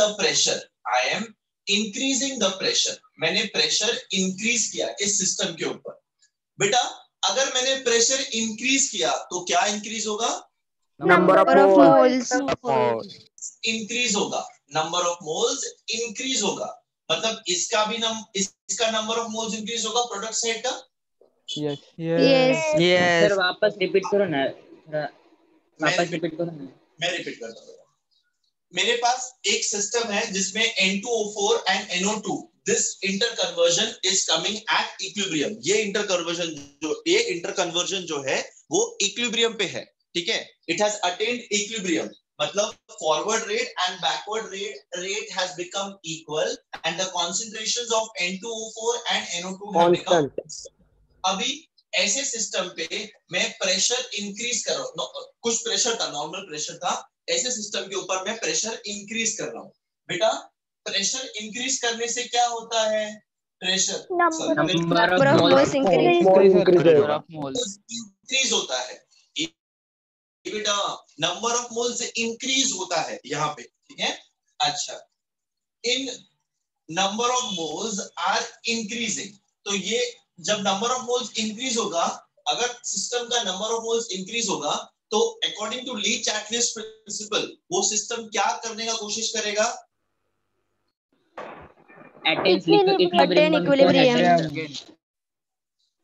the pressure, मैंने प्रेशर इंक्रीज किया इस सिस्टम के ऊपर। बेटा अगर मैंने प्रेशर इंक्रीज किया तो क्या इंक्रीज होगा? Number of moles. इंक्रीज होगा, नंबर ऑफ मोल्स इंक्रीज होगा। मतलब इसका नंबर ऑफ मोल्स इंक्रीज होगा प्रोडक्ट साइड का। Yes. Yes. सर वापस रिपीट करो ना, वापस रिपीट करो ना। मैं रिपीट करता हूँ। मेरे पास एक सिस्टम है जिसमें N2O4 and NO2 this inter conversion is coming at equilibrium. ये इंटर कन्वर्जन जो है वो इक्विलिब्रियम पे है, ठीक है। इट हैज अटेन्ड इक्विलिब्रियम, मतलब forward rate and backward rate has become equal and the concentrations of N2O4 and NO2 have become. अभी ऐसे सिस्टम पे मैं प्रेशर इंक्रीज कर रहा हूँ, कुछ प्रेशर था, नॉर्मल प्रेशर था, ऐसे सिस्टम के ऊपर मैं प्रेशर इंक्रीज कर रहा हूँ। बेटा प्रेशर इंक्रीज करने से क्या होता है? Pressure number of moles increase होता है। बेटा नंबर ऑफ मोल्स इंक्रीज होता है यहाँ पे, ठीक है। अच्छा, in number of moles are increasing, तो ये जब नंबर ऑफ मोल्स इंक्रीज होगा, अगर सिस्टम का नंबर ऑफ मोल्स इंक्रीज होगा तो according to Le Chatelier's principle वो सिस्टम क्या करने का कोशिश करेगा?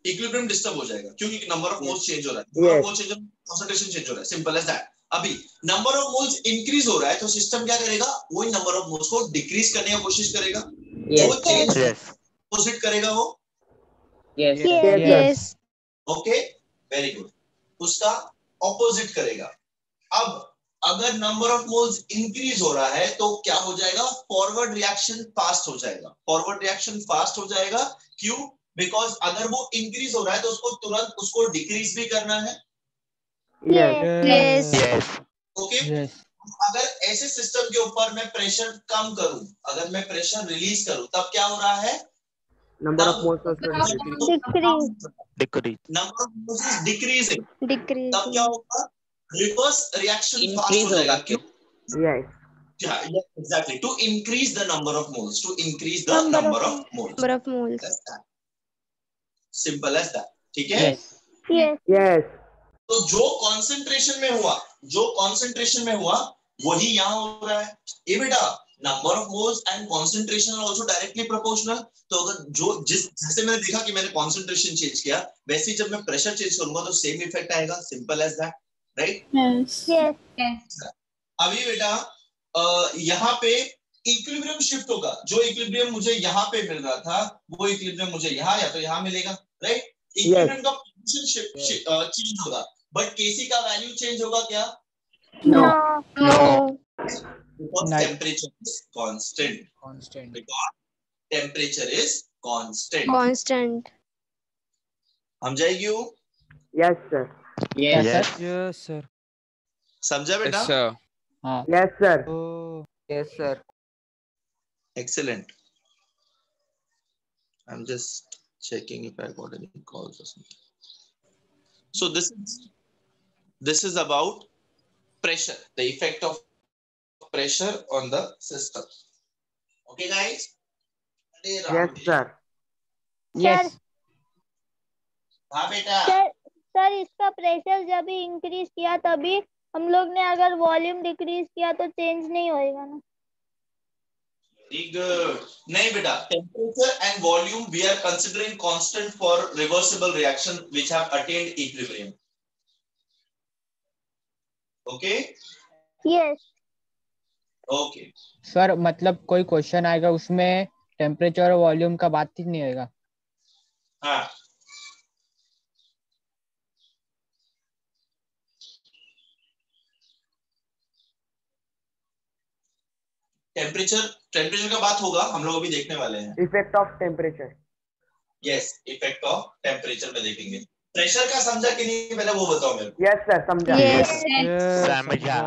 इक्विलिब्रियम डिस्टर्ब हो जाएगा क्योंकि नंबर ऑफ मोल्स चेंज हो रहा है, number of moles change, concentration change हो रहा है, सिंपल एज दैट। अभी नंबर ऑफ मोल्स इंक्रीज हो रहा है तो सिस्टम क्या करेगा? वही नंबर ऑफ मोल्स को डिक्रीज करने की कोशिश करेगा, वो चेंज अपोजिट करेगा वो। Yes. ओके, वेरी गुड, उसका ऑपोजिट करेगा। अब अगर नंबर ऑफ मोल्स इंक्रीज हो रहा है तो क्या हो जाएगा? फॉरवर्ड रिएक्शन फास्ट हो जाएगा, फॉरवर्ड रिएक्शन फास्ट हो जाएगा। क्यों? बिकॉज अगर वो इंक्रीज हो रहा है तो उसको तुरंत उसको डिक्रीज भी करना है। Yes. ओके, अगर ऐसे सिस्टम के ऊपर मैं प्रेशर कम करूं, अगर मैं प्रेशर रिलीज करूं, तब क्या हो रहा है? Number of moles also Decrease. Number of moles is decreasing, तब Decreasing. क्या होगा? रिवर्स रिएक्शन फास्ट हो जाएगा। क्यों? Yes. Yeah, exactly. To increase the number of moles. To increase the number of moles. Number of moles. That's that. Simple as that. ठीक है? Yes. Yes. तो जो कंसंट्रेशन में हुआ वही यहाँ हो रहा है। ये बेटा number of moles and concentration are also directly proportional. तो अगर जैसे मैंने देखा कि मैंने कंसंट्रेशन चेंज किया, वैसे ही जब मैं प्रेशर चेंज करूंगा तो सेम इफेक्ट आएगा। Simple as that, right? Yes. अभी बेटा यहाँ पे इक्विलिब्रियम शिफ्ट होगा। जो इक्विलिब्रियम मुझे यहाँ पे मिल रहा था वो इक्विलिब्रियम मुझे यहाँ या तो यहाँ मिलेगा, राइट? इक्विलिब्रियम का पोजीशन चेंज होगा, बट केसी का वैल्यू चेंज होगा क्या? No. Because temperature is constant. Because temperature is constant. Constant. समझाएगी वो? Yes, sir. Yes, sir. समझा बेटा? Yes, sir. Oh. Yes, sir. Excellent. I'm just checking if I got any calls or something. So this is about pressure, the effect of pressure on the system. Okay, guys? Yes, sir. Yes. हाँ बेटा। Sir इसका pressure जब भी increase किया तभी हम लोग ने अगर वॉल्यूम डिक्रीज किया तो चेंज नहीं होएगा ना? Very good. नहीं बेटा, temperature and volume we are considering constant for reversible reaction which have attained equilibrium. Okay? Yes. Okay. Sir मतलब कोई क्वेश्चन आएगा उसमें टेम्परेचर और वॉल्यूम का बात ही नहीं होगा। हाँ। टेम्परेचर का बात होगा, हम लोग अभी देखने वाले हैं। Effect of temperature. Yes, effect of temperature में देखेंगे। प्रेशर का समझा कि नहीं पहले वो बताओ मेरे को। Yes, sir. समझा। Yes. समझा।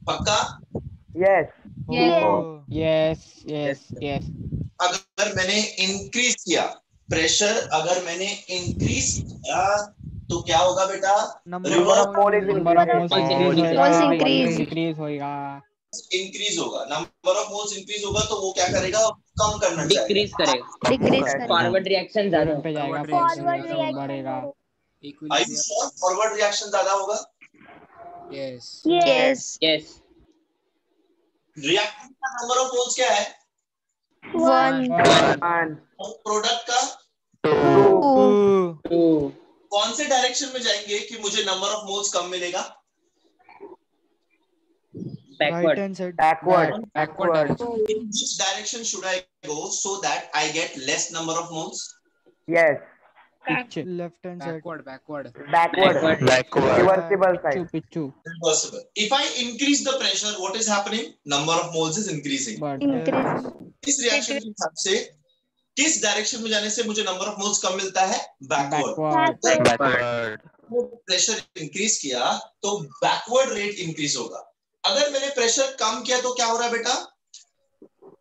पक्का? Yes. Yes. अगर मैंने इंक्रीज किया प्रेशर, अगर मैंने इंक्रीज किया तो क्या होगा बेटा? Number of mole is number of moles increasing. Decrease होएगा इंक्रीज होगा, नंबर ऑफ मोल्स इंक्रीज होगा तो वो क्या करेगा? कम करना चाहेगा, डिक्रीज करेगा, डिक्रीज करेगा फॉरवर्ड रिएक्शन ज्यादा पे जाएगा फॉरवर्ड फिर रिएक्शन बढ़ेगा आई श्योर फॉरवर्ड रिएक्शन ज्यादा होगा? यस यस यस रिएक्टेंट का नंबर ऑफ मोल्स क्या है? 1 1, और प्रोडक्ट का 2 2 कौन से डायरेक्शन में जाएंगे कि मुझे नंबर ऑफ मोल्स कम मिलेगा? Backward backward. In which direction should I go so that I get less number of moles? Yes, left hand side backward backward. Reversible side. Picchu Reversible. If I increase the pressure, what is happening? Number of moles is increasing. But इस reaction के हिसाब से किस direction में जाने से मुझे number of moles कम मिलता है? बैकवर्ड। बैकवर्ड प्रेशर इंक्रीज किया तो बैकवर्ड रेट इंक्रीज होगा। अगर मैंने प्रेशर कम किया तो क्या हो रहा है बेटा?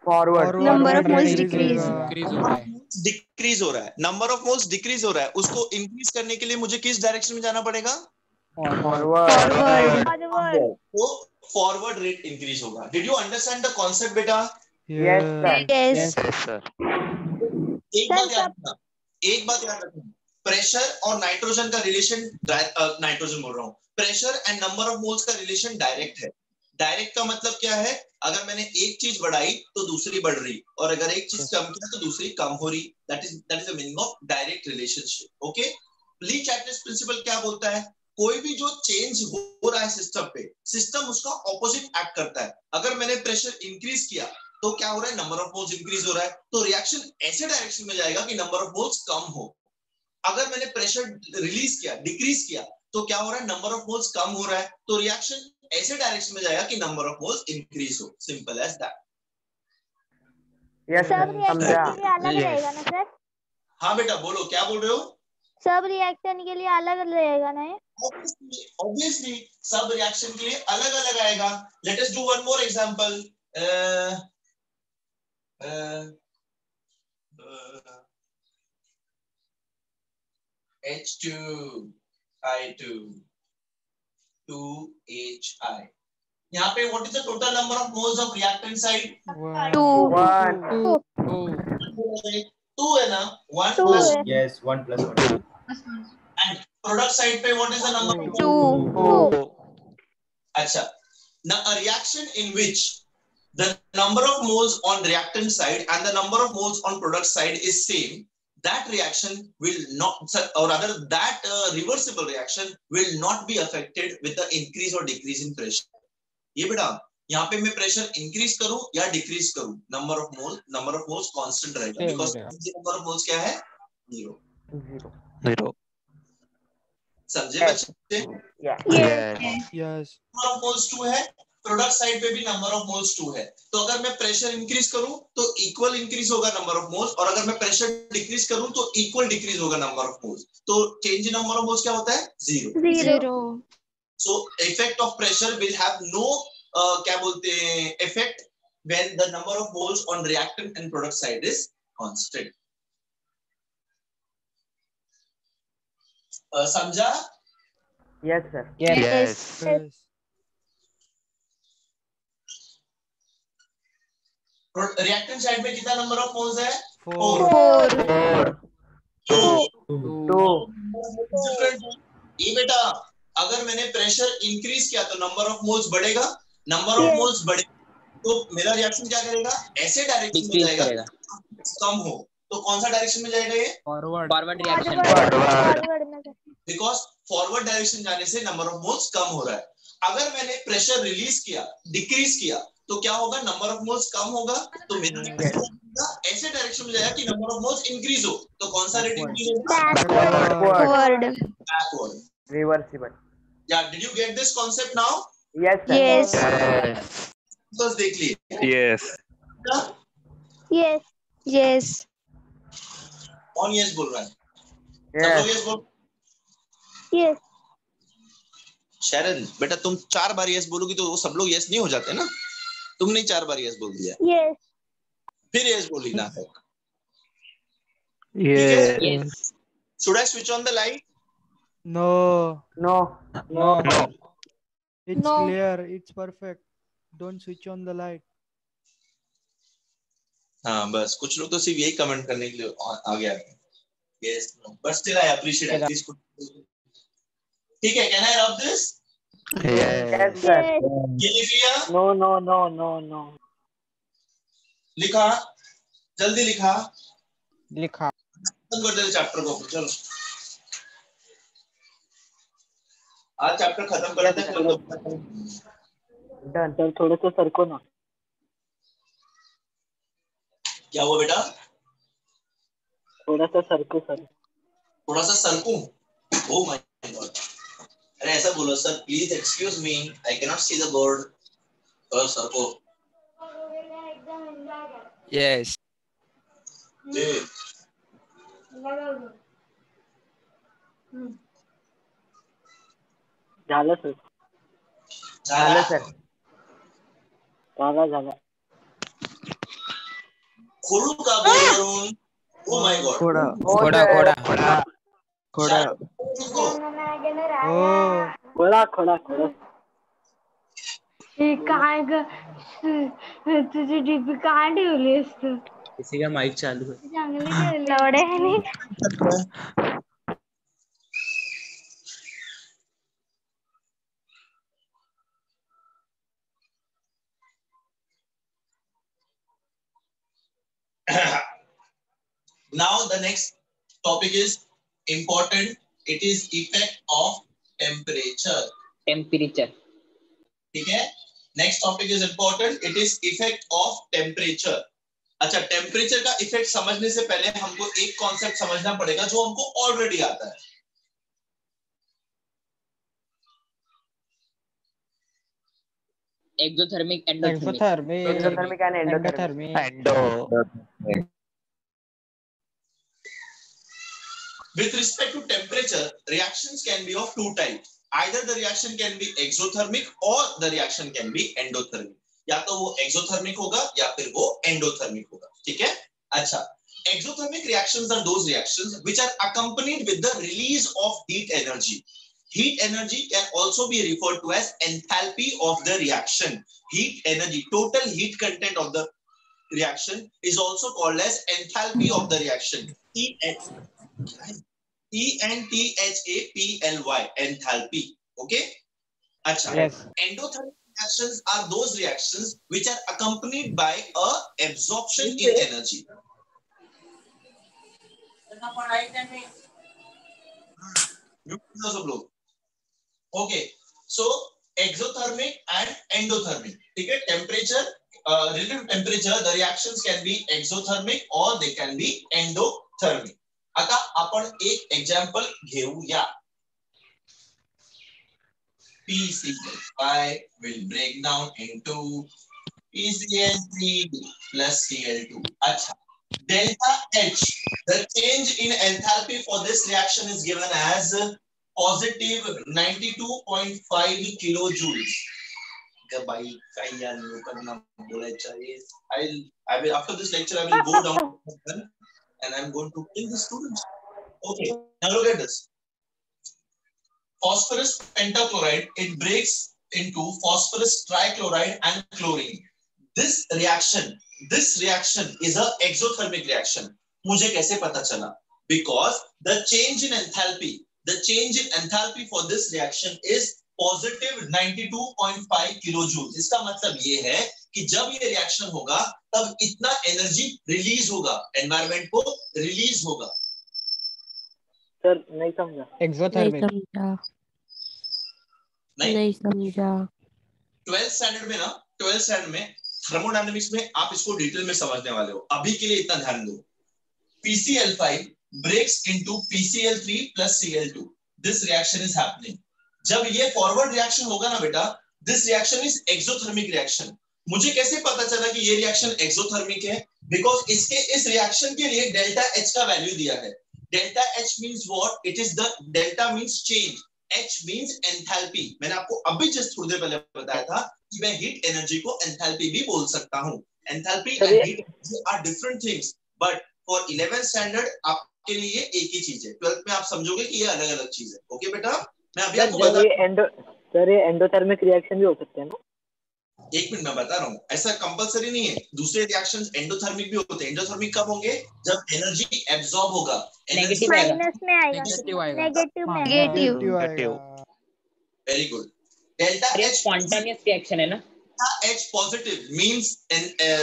Forward. Number of moles decrease increase हो रहा है डिक्रीज हो रहा है, नंबर ऑफ मोल्स डिक्रीज हो रहा है। उसको इंक्रीज करने के लिए मुझे किस डायरेक्शन में जाना पड़ेगा? Forward. फॉरवर्ड तो फॉरवर्ड रेट इंक्रीज होगा। Did you understand the concept बेटा? Yes, sir. यस एक बात याद रखना, प्रेशर और नाइट्रोजन का रिलेशन, नाइट्रोजन बोल रहा हूँ, pressure and number of moles का रिलेशन डायरेक्ट है। डायरेक्ट का मतलब क्या है? अगर मैंने एक चीज बढ़ाई तो दूसरी बढ़ रही, और अगर एक चीज कम किया तो दूसरी कम हो रही। That is the meaning of direct relationship. Okay, Le Chatelier principle क्या बोलता है? कोई भी जो चेंज हो रहा है सिस्टम पे, सिस्टम उसका ऑपोजिट एक्ट करता है। अगर मैंने प्रेशर इंक्रीज किया तो क्या हो रहा है? नंबर ऑफ मोल्स इंक्रीज हो रहा है, तो रिएक्शन ऐसे डायरेक्शन में जाएगा कि नंबर ऑफ मोल्स कम हो। अगर मैंने प्रेशर रिलीज किया, डिक्रीज किया, तो क्या हो रहा है? नंबर ऑफ मोल्स कम हो रहा है, तो रिएक्शन ऐसे डायरेक्शन में जाएगा कि नंबर ऑफ मोल्स इंक्रीज हो। Simple as that. Yes, सब sir. रिएक्शन के लिए अलग रहेगा ना सर? हाँ बेटा बोलो, क्या बोल रहे हो? सब रिएक्शन के लिए अलग रहेगा ना ये? ऑब्वियसली सब रिएक्शन के लिए अलग अलग आएगा। Let us do one more example. H2I2 2HI। यहाँ पे what is the total number of moles of reactant side? 2 1. 2 है ना? 1 2 प्लस है। Yes, 1 plus 1. And product side पे what is the number of 2 अच्छा, now a reaction in which the number of moles on reactant side and the number of moles on product side is same, that reaction will not, or rather that reversible reaction will not be affected with the increase or decrease in pressure। ये बेटा यहाँ पे मैं pressure increase करूं या decrease करूं, number of moles constant रहेगा, because number of moles क्या है? 0। समझे बच्चे? यस नंबर ऑफ मोल्स 2 है, प्रोडक्ट साइड पे भी नंबर ऑफ मोल्स 2 है, तो अगर मैं प्रेशर इंक्रीज करूं तो इक्वल इंक्रीज होगा नंबर ऑफ मोल्स, और अगर मैं प्रेशर डिक्रीज करूं तो इक्वल डिक्रीज होगा नंबर ऑफ मोल्स। तो change in number of moles क्या होता है? 0। So effect of pressure will have no क्या बोलते हैं effect when the number of moles on reactant and product side is constant. समझा? Yes, sir. Yes reactant side में कितना नंबर ऑफ मोल्स है? 4 2. ये बेटा अगर मैंने प्रेशर इंक्रीज किया तो नंबर ऑफ मोल्स बढ़ेगा, नंबर ऑफ मोल्स बढ़े तो मेरा रिएक्शन क्या करेगा? ऐसे डायरेक्शन में जाएगा कम हो, तो कौन सा डायरेक्शन में जाएगा ये? फॉरवर्ड रिएक्शन फॉरवर्ड में बिकॉज फॉरवर्ड डायरेक्शन जाने से नंबर ऑफ मोल्स कम हो रहा है। अगर मैंने प्रेशर रिलीज किया, डिक्रीज किया, तो क्या होगा? नंबर ऑफ मोल्स कम होगा, तो मेरा ऐसे डायरेक्शन में जाएगा कि नंबर ऑफ मोल्स इंक्रीज हो, तो कौन सा रेट इंक्रीज होगा? बैकवर्ड। Reversible. या did you get this concept now? Yes, sir. Yes बस देख लिए। Yes. यस कौन यस बोल रहा है? सब लोग Yes. यस बोल। यस शरण बेटा तुम 4 बार यस बोलोगी तो वो सब लोग यस नहीं हो जाते ना, तुमने 4 बार यस बोल दिया, यस फिर यस बोली ना है। Yes. Should I switch on the light? No. No. No. It's No. clear. It's perfect. Don't switch on the light. हाँ बस कुछ लोग तो सिर्फ यही कमेंट करने के लिए आ गया है। Yes, no. But still I appreciate at least. ठीक है, can I rub this? Yes, Yes. sir. Yes. ये लिख लिया? No, no, no, no, no. लिखा? जल्दी लिखा? लिखा। खत्म कर दे चैप्टर को, चलो। आज चैप्टर खत्म कर देते हैं तो Done. सर थोड़ा सा सरको ना। क्या हुआ बेटा? थोड़ा सा सरको सर। थोड़ा सा सरकूं? Oh my God. अरे ऐसा बोलो sir, please excuse me, I can not see the board. और सरको। Yes. जी। झालं सर। झालं सर। झाला। खोलू का बोर्ड वरून? Oh my God. खोड़ा. खोड़ा. खोड़ा. काय ग तुझी डीपी काय ठेवलीस तू? किसी का माइक चालू है. चांगली ठेवली. Now the next topic is important. It is effect of temperature. Temperature. ठीक है? Next topic is important. It is effect of temperature. अच्छा, टेम्परेचर का इफेक्ट समझने से पहले हमको एक कॉन्सेप्ट समझना पड़ेगा जो हमको ऑलरेडी आता है. Exothermic, endothermic. Exothermic and endothermic. Endo. With respect to temperature, reactions can be of two types. Either the reaction can be exothermic or the reaction can be endothermic. या तो वो exothermic होगा या फिर वो endothermic होगा. ठीक है? अच्छा, exothermic reactions are those reactions which are accompanied with the release of heat energy. Heat energy can also be referred to as enthalpy of the reaction. Heat energy, total heat content of the reaction is also called as enthalpy of the reaction. ENTHALPY, enthalpy. Okay? Acha. Yes. Endothermic reactions are those reactions which are accompanied by a absorption in energy. Okay, so exothermic and endothermic. Okay, temperature, relative temperature, the reactions can be exothermic or they can be endothermic. आता आपण एक example घेऊया. PCl5 will break down into PCl3 plus Cl2. अच्छा, delta H, the change in enthalpy for this reaction is given as positive 92.5 kilojoules. भाई काय यार लोकांना बोलायचं आहे. I will after this lecture I will go down and I'm going to kill the students. Okay, now look at this. Phosphorus pentachloride, it breaks into phosphorus trichloride and chlorine. This reaction is a exothermic reaction. मुझे कैसे पता चला? Because the change in enthalpy for this reaction is positive 92.5 kilojoules. इसका मतलब ये है कि जब ये रिएक्शन होगा तब इतना एनर्जी रिलीज होगा, एनवायरनमेंट को रिलीज होगा. सर नहीं समझा. एक्सोथर्मिक. नहीं समझा. 12th स्टैंडर्ड में थर्मोडायनामिक्स में आप इसको डिटेल में समझने वाले हो. अभी के लिए इतना ध्यान दो. PCl5 breaks into PCl3 plus Cl2. This reaction is happening. जब ये फॉरवर्ड रिएक्शन होगा ना बेटा, this reaction is exothermic reaction. मुझे कैसे पता चला कि ये रिएक्शन एक्सोथर्मिक है? बिकॉज इसके इस रिएक्शन के लिए डेल्टा H का वैल्यू दिया है. Delta H means what? It is the delta means change, H means enthalpy. मैंने आपको अभी जस्ट थोड़ी देर पहले बताया था कि मैं हीट एनर्जी को एंथैल्पी भी बोल सकता हूं. Enthalpy and heat are different things, but for 11th standard आप के लिए एक ही चीज है, 12th में आप समझोगे कि ये अलग अलग चीज है। ओके बेटा, मैं अभी सर आपको बता ये एंडोथर्मिक रिएक्शन भी हो सकते हैं ना? एक मिनट में बता रहा हूँ, ऐसा कंपलसरी नहीं है। दूसरे रिएक्शंस एंडोथर्मिक भी होते हैं। एंडोथर्मिक कब होंगे? जब एनर्जी एब्जॉर्ब होगा, एनर्जी माइनस में आएगा, नेगेटिव आएगा। नेगेटिव में नेगेटिव आएगा। Very good. डेल्टा ये H स्पॉन्टेनियस रिएक्शन है ना? H positive means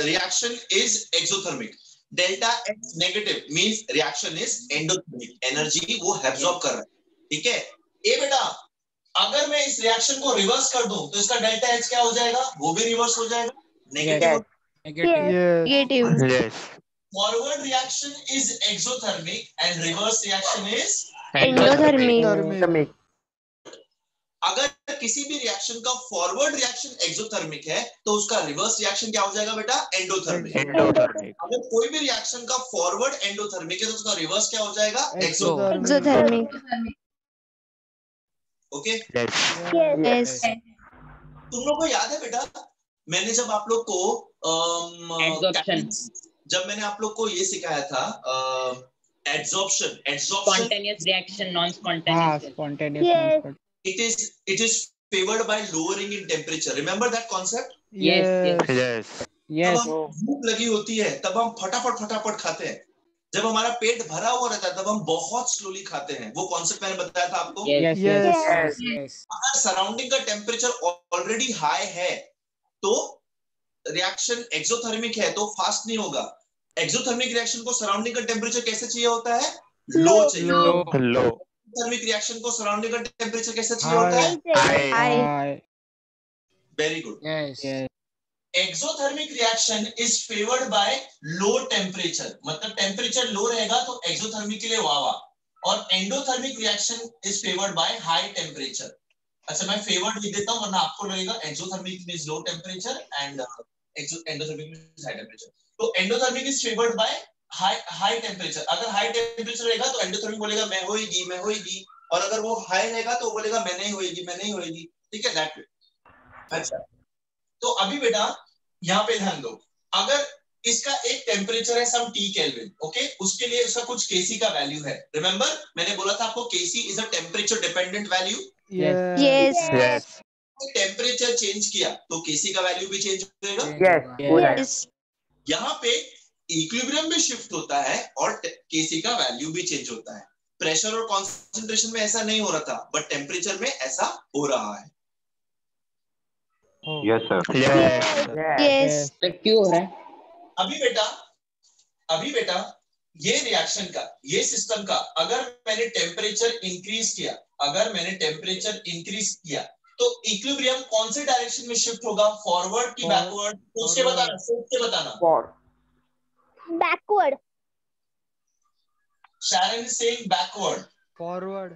reaction is exothermic. Delta H negative means reaction is endothermic. Energy वो एब्जॉर्ब कर रहा है। ठीक है, ए बेटा, अगर मैं इस रिएक्शन को रिवर्स कर दूं तो इसका डेल्टा H क्या हो जाएगा? वो भी रिवर्स हो जाएगा, negative. Negative. Yes. Forward reaction is exothermic and reverse reaction is Thermic. अगर किसी भी रिएक्शन का फॉरवर्ड रिएक्शन एक्सोथर्मिक है तो उसका रिवर्स रिएक्शन क्या हो जाएगा बेटा? एंडोथर्मिक। अगर कोई भी रिएक्शन का फॉरवर्ड एंडोथर्मिक है तो उसका रिवर्स क्या हो जाएगा? Exothermic. Okay, yes. तुम लोग को याद है बेटा, मैंने जब आप लोग को Adsorption. जब मैंने आप लोग को ये सिखाया था adsorption, Spontaneous reaction, non-spontaneous. Spontaneous. it is favored by lowering in temperature. Remember that concept? Yes. Yes. जब भूख लगी होती है तब हम फटाफट खाते हैं, जब हमारा पेट भरा हुआ रहता है तब हम बहुत स्लोली खाते हैं। वो कॉन्सेप्ट मैंने बताया था आपको। Yes. अगर सराउंडिंग का टेम्परेचर ऑलरेडी हाई है तो रिएक्शन एक्सोथर्मिक है तो फास्ट नहीं होगा। एक्सोथर्मिक रिएक्शन को सराउंडिंग का टेम्परेचर कैसे चाहिए होता है? लो चाहिए। एक्सोथर्मिक रिएक्शन को सराउंडिंग का टेम्परेचर कैसे चाहिए होता है? High. Very good. Yes. Exothermic reaction is favoured by low temperature, मतलब टेम्परेचर लो रहेगा तो एक्सोथर्मिक के लिए वावा, और endothermic reaction is favoured by high temperature. अच्छा, मैं फेवर्ड लिख देता हूं वरना आपको लगेगा exothermic means low temperature and endothermic means high temperature. तो endothermic is favoured by high temperature. अगर हाई टेम्परेचर रहेगा तो एंडोथर्मिक बोलेगा मैं होएगी, और अगर वो हाई रहेगा तो बोलेगा मैं नहीं होएगी। ठीक है, दैट वे। अच्छा, तो अभी बेटा यहाँ पे ध्यान दो, अगर इसका एक टेम्परेचर है सम T केल्विन, ओके, उसके लिए उसका कुछ Kc का वैल्यू है। रिमेंबर मैंने बोला था आपको Kc is a temperature dependent value. Yes. Temperature change किया तो Kc का वैल्यू भी चेंज होगा। यहाँ पे इक्विलिब्रियम भी शिफ्ट होता है और Kc का वैल्यू भी चेंज होता है। प्रेशर और कॉन्सेंट्रेशन में ऐसा नहीं हो रहा था, बट टेम्परेचर में ऐसा हो रहा है। Yes, sir. तो क्यों हो रहा है? अभी बेटा ये रिएक्शन का, ये सिस्टम का, अगर मैंने टेम्परेचर इंक्रीज किया तो इक्विलिब्रियम कौन से डायरेक्शन में शिफ्ट होगा? फॉरवर्ड की बैकवर्ड? सोच के बताना। Backward. Sharon is saying backward. Forward.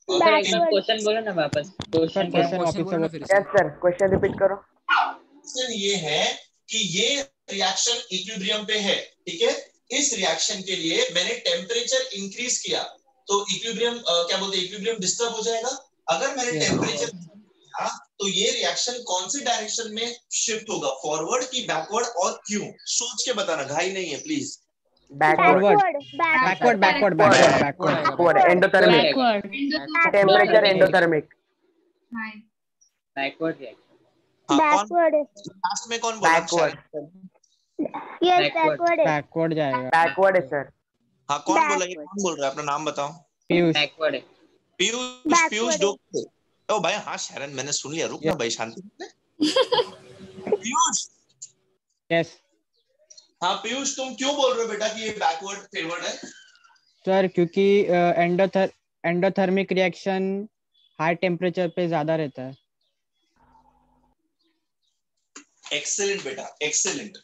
Question बोलो ना वापस। क्वेश्चन वापस बोलो फिर से। यस सर, क्वेश्चन रिपीट करो। क्वेश्चन ये है कि ये रिएक्शन इक्विलिब्रियम पे है, ठीक है। इस रिएक्शन के लिए मैंने टेम्परेचर इंक्रीज किया तो इक्विलिब्रियम क्या बोलते हैं, इक्विलिब्रियम डिस्टर्ब हो जाएगा। अगर मैंने टेम्परेचर किया तो ये रिएक्शन कौन सी डायरेक्शन में शिफ्ट होगा? फॉरवर्ड की बैकवर्ड, और क्यों? सोच के बताना, घाई नहीं है please. Backward. Endothermic. Temperature endothermic. Backward reaction. Backward. Last में कौन बोला? यस बैकवर्ड है। बैकवर्ड जाएगा। बैकवर्ड है सर। हाँ, कौन बोला? ये कौन बोल रहा है? अपना नाम बताओ। पीयूष। बैकवर्ड है। पीयूष डोके। ओ भाई, हाँ शरण, मैंने सुन लिया। रुक ना भाई, शांति से। पीयूष। यस हाँ पीयूष, तुम क्यों बोल रहे हो बेटा कि ये बैकवर्ड फेवर्ड है? सर, क्योंकि एंडोथर्मिक रिएक्शन हाई टेम्परेचर पे ज्यादा रहता है। Excellent बेटा, excellent.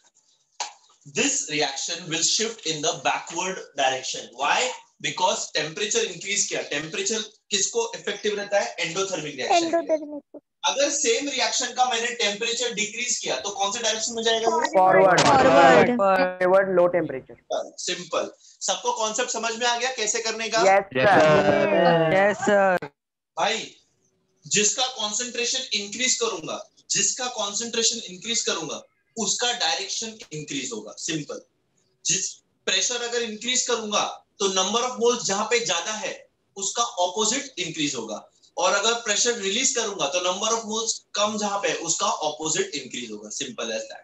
This reaction will shift in the backward direction. Why? Because temperature increase किया। टेम्परेचर किसको इफेक्टिव रहता है? Endothermic reaction. एंडोथर्मिक। अगर सेम रिएक्शन का मैंने टेम्परेचर डिक्रीज किया तो कौन से डायरेक्शन में जाएगा? Forward low temperature. सिंपल। सबको कॉन्सेप्ट समझ में आ गया कैसे करने का? Yes sir. भाई, जिसका कंसंट्रेशन इंक्रीज करूंगा उसका डायरेक्शन इंक्रीज होगा। सिंपल। जिस प्रेशर अगर इंक्रीज करूंगा तो नंबर ऑफ मोल्स जहां पे ज्यादा है उसका ऑपोजिट इंक्रीज होगा, और अगर प्रेशर रिलीज करूंगा तो नंबर ऑफ मोल्स कम जहां पे उसका ऑपोजिट इंक्रीज होगा, सिंपल एज दैट।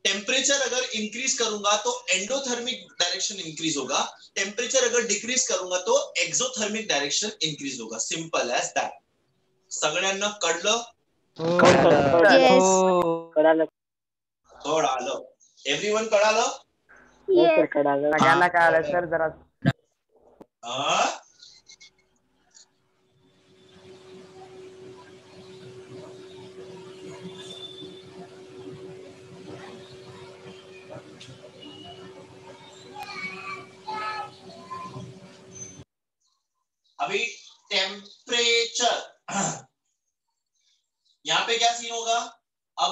टेम्परेचर अगर इंक्रीज करूंगा तो एंडोथर्मिक डायरेक्शन इंक्रीज होगा, टेम्परेचर अगर डिक्रीज करूंगा तो एक्सोथर्मिक डायरेक्शन इंक्रीज होगा, सिंपल एज दैट। सगळ्यांना कळलं? कळालं? एव्हरीवन कळालं? सगळ्यांना कळालं सर जरा. अभी टेम्परेचर, यहाँ पे क्या सीन होगा, अब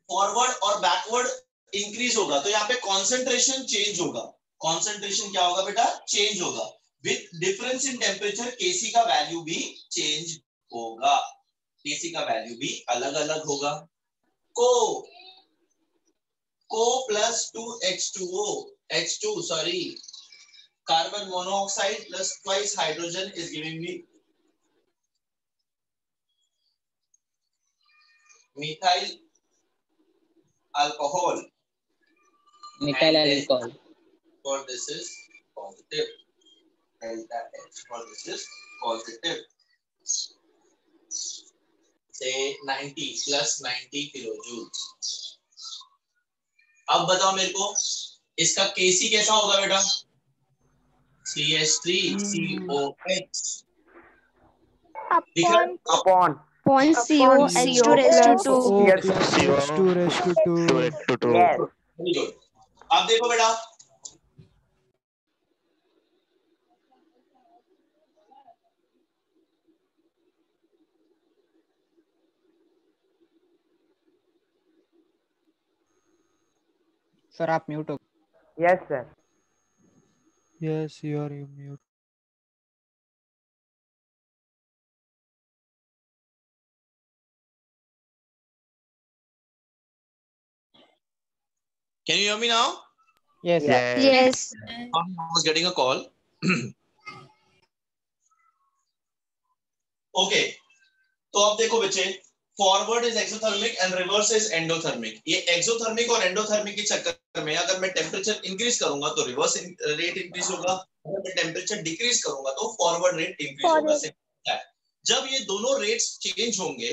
फॉरवर्ड और बैकवर्ड इंक्रीज होगा तो यहाँ पे कॉन्सेंट्रेशन चेंज होगा। कॉन्सेंट्रेशन क्या होगा बेटा? चेंज होगा। विथ डिफरेंस इन टेम्परेचर केसी का वैल्यू भी चेंज होगा, केसी का वैल्यू भी अलग अलग होगा। को plus 2H2 sorry, carbon monoxide plus twice hydrogen is giving me methyl alcohol. Methyl alcohol. For this is positive. Delta H for this is positive. Say 90 plus 90 kilojoules. अब बताओ मेरे को इसका Kc कैसा होगा बेटा? CH3COH upon CO H2 Yes. अब देखो बेटा, सर आप म्यूट हो. Yes sir. Yes, you are mute. can you hear me now? Yes. Yes. I was getting a call. Okay, तो अब देखो बच्चे, forward is exothermic and reverse is endothermic. ये एक्सोथर्मिक और एंडोथर्मिक के चक्कर में अगर मैं टेम्परेचर इंक्रीज करूंगा तो रिवर्स रेट इंक्रीज होगा, अगर मैं टेम्परेचर डिक्रीज करूंगा तो फॉरवर्ड रेट इंक्रीज होगा। जब ये दोनों रेट्स चेंज होंगे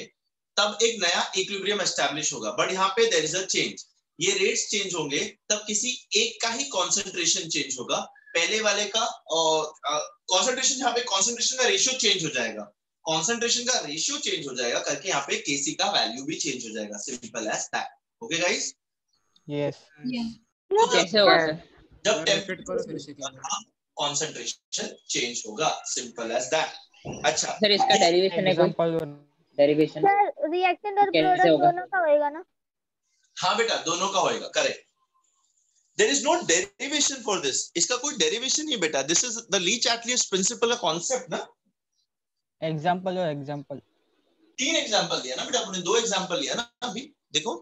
तब एक नया इक्विलिब्रियम एस्टैब्लिश होगा, बट यहाँ पे देयर इज अ चेंज। ये रेट्स चेंज होंगे तब किसी एक का ही कॉन्सेंट्रेशन चेंज होगा, पहले वाले का कॉन्सेंट्रेशन, यहाँ पे कॉन्सेंट्रेशन का रेशियो चेंज हो जाएगा, कॉन्सेंट्रेशन का रेशियो चेंज हो जाएगा करके यहाँ पे केसी का वैल्यू भी चेंज हो जाएगा, simple as that. Okay guys? Yes. कैसे होगा सर? जब टेम्परेचर कॉन्सेंट्रेशन चेंज होगा, सिंपल एज दैट। अच्छा सर इसका डेरिवेशन है कोई? डेरिवेशन सर रिएक्टेंट और प्रोडक्ट दोनों का होएगा ना? हाँ बेटा दोनों का होएगा, correct. There is no derivation for this. इसका कोई derivation नहीं बेटा, this is the Lee Chatelier principle का concept ना। एग्जांपल और एग्जांपल 3 एग्जांपल दिया ना बेटा आपने, 2 एग्जांपल लिया ना अभी, देखो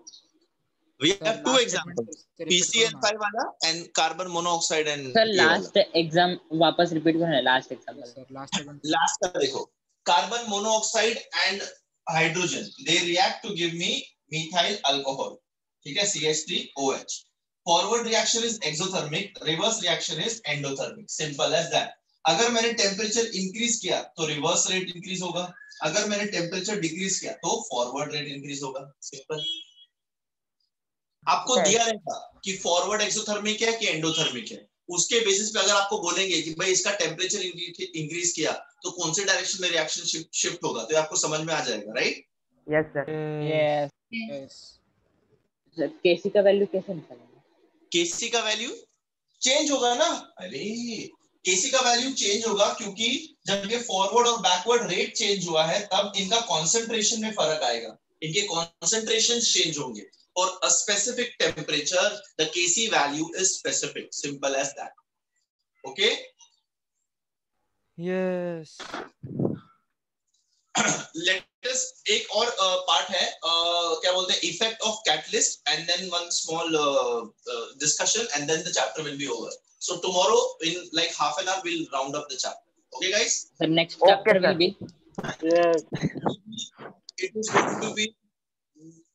we have 2 examples, PCl5 वाला and carbon monoxide and sir last exam वापस रिपीट करना है, लास्ट एग्जांपल सर लास्ट का देखो, carbon monoxide and hydrogen they react to give me methyl alcohol, ठीक है, CH3OH। Forward reaction is exothermic, reverse reaction is endothermic, simple as that. अगर मैंने temperature increase किया तो रिवर्स रेट इंक्रीज होगा, अगर मैंने टेम्परेचर डिक्रीज किया तो फॉरवर्ड रेट इंक्रीज होगा, सिंपल। आपको दिया रहेगा कि फॉरवर्ड एक्सोथर्मिक है कि एंडोथर्मिक है, उसके बेसिस पे अगर आपको बोलेंगे कि भाई इसका टेम्परेचर इंक्रीज किया तो कौन से डायरेक्शन में रिएक्शन शिफ्ट होगा, तो आपको समझ में आ जाएगा, राइट? Yes sir. यस। केसी का वैल्यू कैसे निकालेंगे? केसी का वैल्यू चेंज होगा ना, अरे केसी का वैल्यू चेंज होगा क्योंकि जब ये फॉरवर्ड और बैकवर्ड रेट चेंज हुआ है तब इनका कॉन्सेंट्रेशन में फर्क आएगा, इनके कॉन्सेंट्रेशन चेंज होंगे, और a specific temperature the KC value is specific, simple as that. Okay Yes. Latest एक और पार्ट है, क्या बोलते हैं, effect of catalyst, and then one small discussion and then the chapter will be over. So tomorrow in like half an hour we'll round up the chapter. Okay, guys? The next Okay, chapter sir. will be It is going to be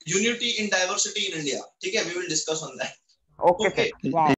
unity in diversity in India. ठीक है? We will discuss on that. Okay, sir. Okay. Wow.